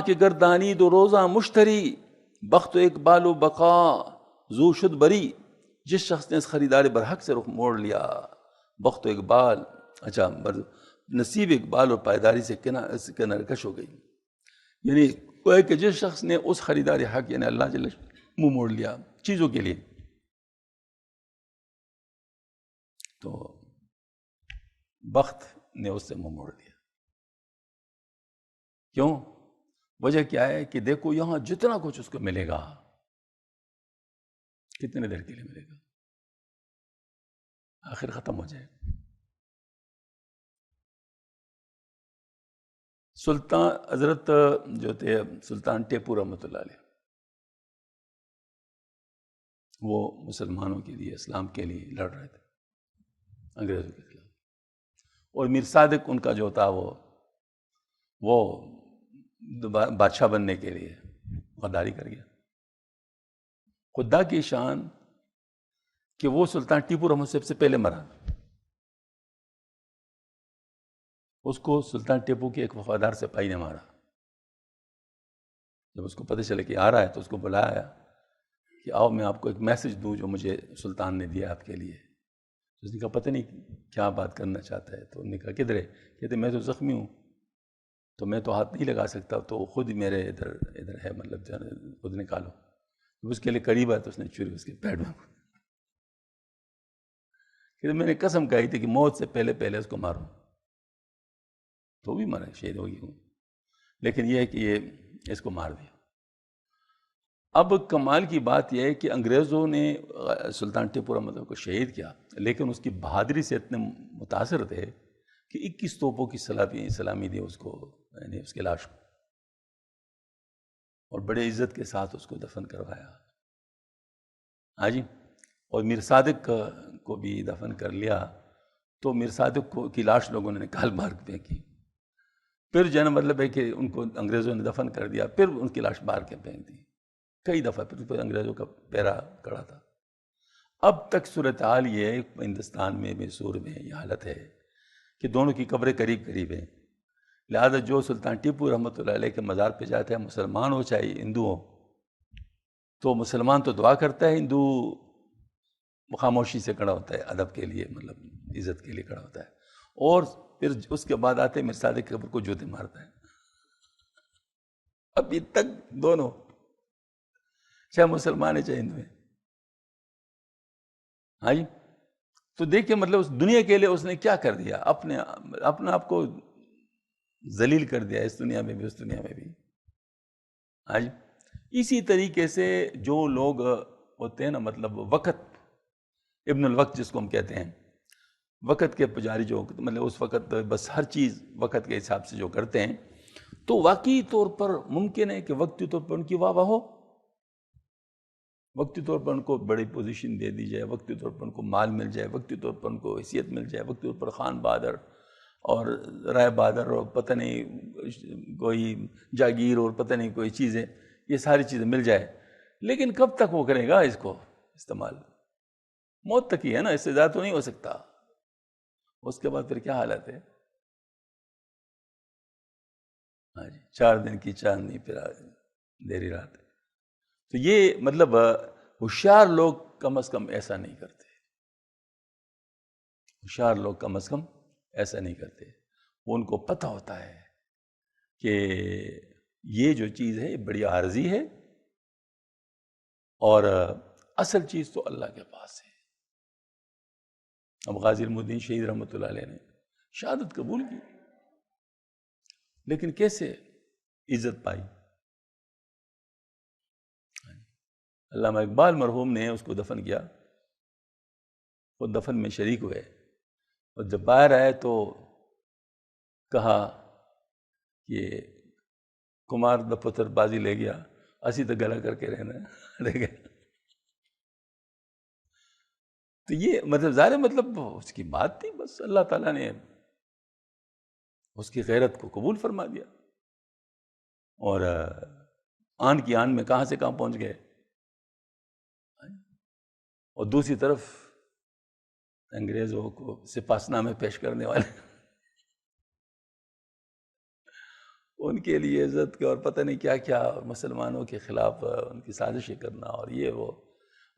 کے گردانی دو روزہ مشتری بخت و اقبال و بقا زو شد بری. جس شخص نے اس خریدار برحق سے رخ موڑ لیا، بخت و اقبال نصیب اقبال اور پائیداری سے کنارکش ہو گئی. یعنی وہ کہ جس شخص نے اس خریدار حق یعنی اللہ جل منہ موڑ لیا چیزوں کے لیے، تو بخت نے اس سے منہ موڑ دیا. کیوں؟ وجہ کیا ہے کہ دیکھو یہاں جتنا کچھ اس کو ملے گا کتنے دیر کے لیے ملے گا، آخر ختم ہو جائے. سلطان حضرت جو تھے سلطان ٹیپو رحمۃ اللہ علیہ، وہ مسلمانوں کے لیے، اسلام کے لیے لڑ رہے تھے انگریزوں کے خلاف، اور میر صادق ان کا جو تھا وہ بادشاہ بننے کے لیے غداری کر گیا. خدا کی شان کہ وہ سلطان ٹیپو رحمت سے پہلے مرا. اس کو سلطان ٹیپو کے ایک وفادار سپاہی نے مارا. جب اس کو پتہ چلے کہ آ رہا ہے تو اس کو بلایا کہ آؤ میں آپ کو ایک میسج دوں جو مجھے سلطان نے دیا آپ کے لیے. اس نے کہا پتہ نہیں کیا بات کرنا چاہتا ہے. تو انہوں نے کہا کدھر ہے؟ کہتے میں تو زخمی ہوں تو میں تو ہاتھ نہیں لگا سکتا، تو خود ہی میرے ادھر ہے، مطلب خود نکالو. جب اس کے لیے قریب آیا تو اس نے چھری اس کے پیٹ میں. کہ میں نے قسم کہی تھی کہ موت سے پہلے اس کو ماروں، تو بھی مرا، شہید ہو گئی ہوں. لیکن یہ ہے کہ یہ اس کو مار دیا. اب کمال کی بات یہ ہے کہ انگریزوں نے سلطان ٹیپو رحمۃ اللہ کو شہید کیا، لیکن اس کی بہادری سے اتنے متاثر تھے کہ 21 توپوں کی سلامی دی اس کو، یعنی اس کی لاش کو، اور بڑے عزت کے ساتھ اس کو دفن کروایا. ہاں جی. اور میر صادق کو بھی دفن کر لیا. تو میر صادق کی لاش لوگوں نے نکال باہر پھینکی. پھر جو ہے نا مطلب ہے کہ ان کو انگریزوں نے دفن کر دیا، پھر ان کی لاش باہر کے پھینک دی کئی دفعہ. پھر انگریزوں کا پیرا کڑا تھا. اب تک صورتحال یہ ہے ہندوستان میں، میسور میں یہ حالت ہے کہ دونوں کی قبریں قریب قریب ہیں. لہذا جو سلطان ٹیپو رحمۃ اللہ علیہ کے مزار پہ جاتے ہیں، مسلمان ہو چاہے ہندو ہو، تو مسلمان تو دعا کرتا ہے، ہندو خاموشی سے کھڑا ہوتا ہے، ادب کے لیے، مطلب عزت کے لیے کھڑا ہوتا ہے. اور پھر اس کے بعد آتے میر صادق کی قبر کو جوتے مارتا ہے. ابھی تک دونوں، چاہے مسلمان ہے چاہے ہندو ہے. ہاں جی. تو دیکھیں مطلب اس دنیا کے لیے اس نے کیا کر دیا، اپنے آپ کو ذلیل کر دیا، اس دنیا میں بھی اس دنیا میں بھی. ہاں جی. اسی طریقے سے جو لوگ ہوتے ہیں نا، مطلب وقت، ابن الوقت جس کو ہم کہتے ہیں، وقت کے پجاری، جو مطلب اس وقت بس ہر چیز وقت کے حساب سے جو کرتے ہیں، تو واقعی طور پر ممکن ہے کہ وقتی طور پر ان کی واہ واہ ہو، وقتی طور پر ان کو بڑی پوزیشن دے دی جائے، وقتی طور پر ان کو مال مل جائے، وقتی طور پر ان کو حیثیت مل جائے، وقتی طور پر خان بہادر اور رائے بہادر اور پتہ نہیں کوئی جاگیر اور پتہ نہیں کوئی چیزیں، یہ ساری چیزیں مل جائے. لیکن کب تک وہ کرے گا اس کو استعمال؟ موت تک ہی ہے نا، اس سے زیادہ تو نہیں ہو سکتا. اس کے بعد پھر کیا حالت ہے؟ ہاں جی. 4 دن کی چاندنی پھر دیری رات ہے. تو یہ مطلب ہوشیار لوگ کم از کم ایسا نہیں کرتے. ہوشیار لوگ کم از کم ایسا نہیں کرتے. وہ ان کو پتہ ہوتا ہے کہ یہ جو چیز ہے بڑی عارضی ہے، اور اصل چیز تو اللہ کے پاس ہے. اب غازی المدین شہید رحمۃ اللہ علیہ نے شہادت قبول کی، لیکن کیسے عزت پائی؟ علامہ اقبال مرحوم نے اس کو دفن کیا، وہ دفن میں شریک ہوئے، اور جب باہر آئے تو کہا کہ کمار دا پتر بازی لے گیا، اسی تو گلا کر کے رہ گئے. تو یہ مطلب ظاہر مطلب اس کی بات تھی، بس اللہ تعالیٰ نے اس کی غیرت کو قبول فرما دیا، اور آن کی آن میں کہاں سے کہاں پہنچ گئے. اور دوسری طرف انگریزوں کو سپاسنامے پیش کرنے والے ان کے لیے عزت کے اور پتہ نہیں کیا کیا، اور مسلمانوں کے خلاف ان کی سازشیں کرنا، اور یہ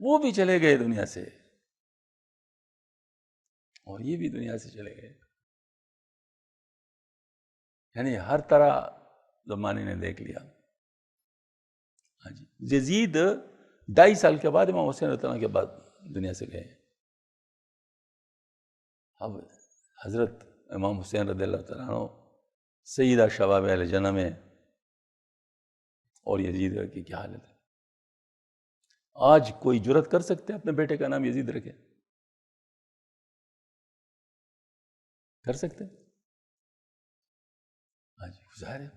وہ بھی چلے گئے دنیا سے، اور یہ بھی دنیا سے چلے گئے. یعنی ہر طرح زمانے نے دیکھ لیا. ہاں جی. یزید 2.5 سال کے بعد امام حسین رضی اللہ عنہ کے بعد دنیا سے گئے. اب حضرت امام حسین رضی اللہ تعالیٰ عنہ سیدہ شباب اہل جنہ میں، اور یزید کی کیا حالت ہے؟ آج کوئی جرت کر سکتے اپنے بیٹے کا نام یزید رکھے؟ کر سکتے؟ آج ظاہر ہے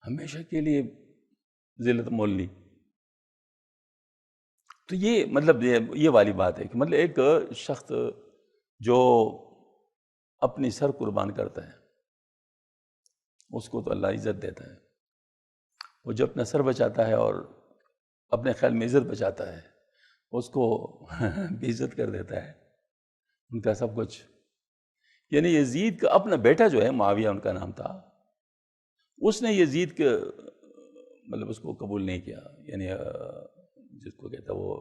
ہمیشہ کے لیے ذلت مول لی۔ تو یہ مطلب یہ والی بات ہے کہ مطلب ایک شخص جو اپنی سر قربان کرتا ہے اس کو تو اللہ عزت دیتا ہے، وہ جو اپنا سر بچاتا ہے اور اپنے خیال میں عزت بچاتا ہے اس کو بے عزت کر دیتا ہے، ان کا سب کچھ۔ یعنی یزید کا اپنا بیٹا جو ہے معاویہ ان کا نام تھا، اس نے یزید کے مطلب اس کو قبول نہیں کیا، یعنی جس کو کہتا وہ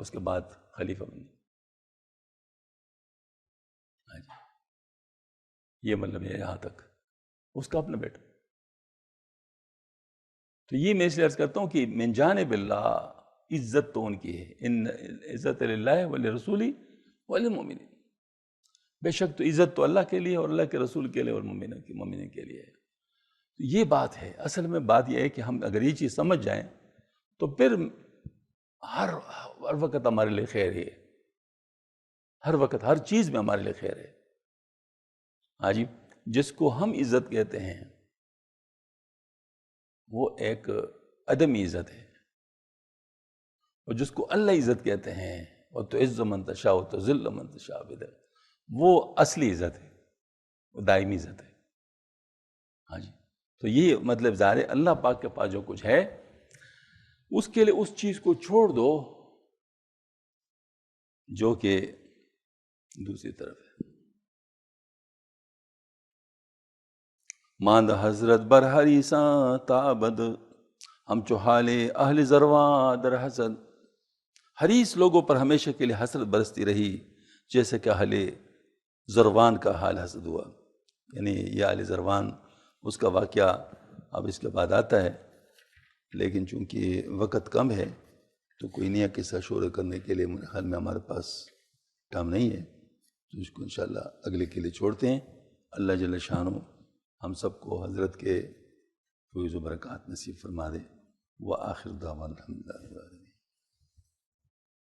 اس کے بعد خلیفہ بن گیا۔ یہ مطلب یہ یہاں تک اس کا اپنا بیٹا۔ تو یہ میں اس لیے عرض کرتا ہوں کہ من جانب اللہ عزت تو ان کی ہے، ان عزت للہ ولرسولہ وللمؤمنین، بے شک تو عزت تو اللہ کے لیے اور اللہ کے رسول کے لیے اور مومنین کے لیے ہے۔ یہ بات ہے، اصل میں بات یہ ہے کہ ہم اگر یہ چیز سمجھ جائیں تو پھر ہر وقت ہمارے لیے خیر ہے، ہر وقت ہر چیز میں ہمارے لیے خیر ہے۔ ہاں جی، جس کو ہم عزت کہتے ہیں وہ ایک عدمی عزت ہے، اور جس کو اللہ عزت کہتے ہیں وہ تو عز من تشاء و تو ذل من تشاء، وہ اصلی عزت ہے، وہ دائمی عزت ہے۔ ہاں جی، تو یہ مطلب ظاہر ہے اللہ پاک کے پاس جو کچھ ہے اس کے لیے اس چیز کو چھوڑ دو جو کہ دوسری طرف ہے۔ ماند حضرت بر حریصاں تابد ہم چوہالے اہل زرواں در حسد، حریص لوگوں پر ہمیشہ کے لیے حسرت برستی رہی جیسے کہ اہل زروان کا حال حسد ہوا۔ یعنی یہ اہل زروان اس کا واقعہ اب اس کے بعد آتا ہے، لیکن چونکہ وقت کم ہے تو کوئی نیا قصہ شروع کرنے کے لیے میرے خیال میں ہمارے پاس ٹائم نہیں ہے، تو اس کو انشاءاللہ اگلے کے لیے چھوڑتے ہیں۔ اللہ جل شانہ ہم سب کو حضرت کے فیض و برکات نصیب فرما دے۔ وآخر دعوانا الحمدللہ۔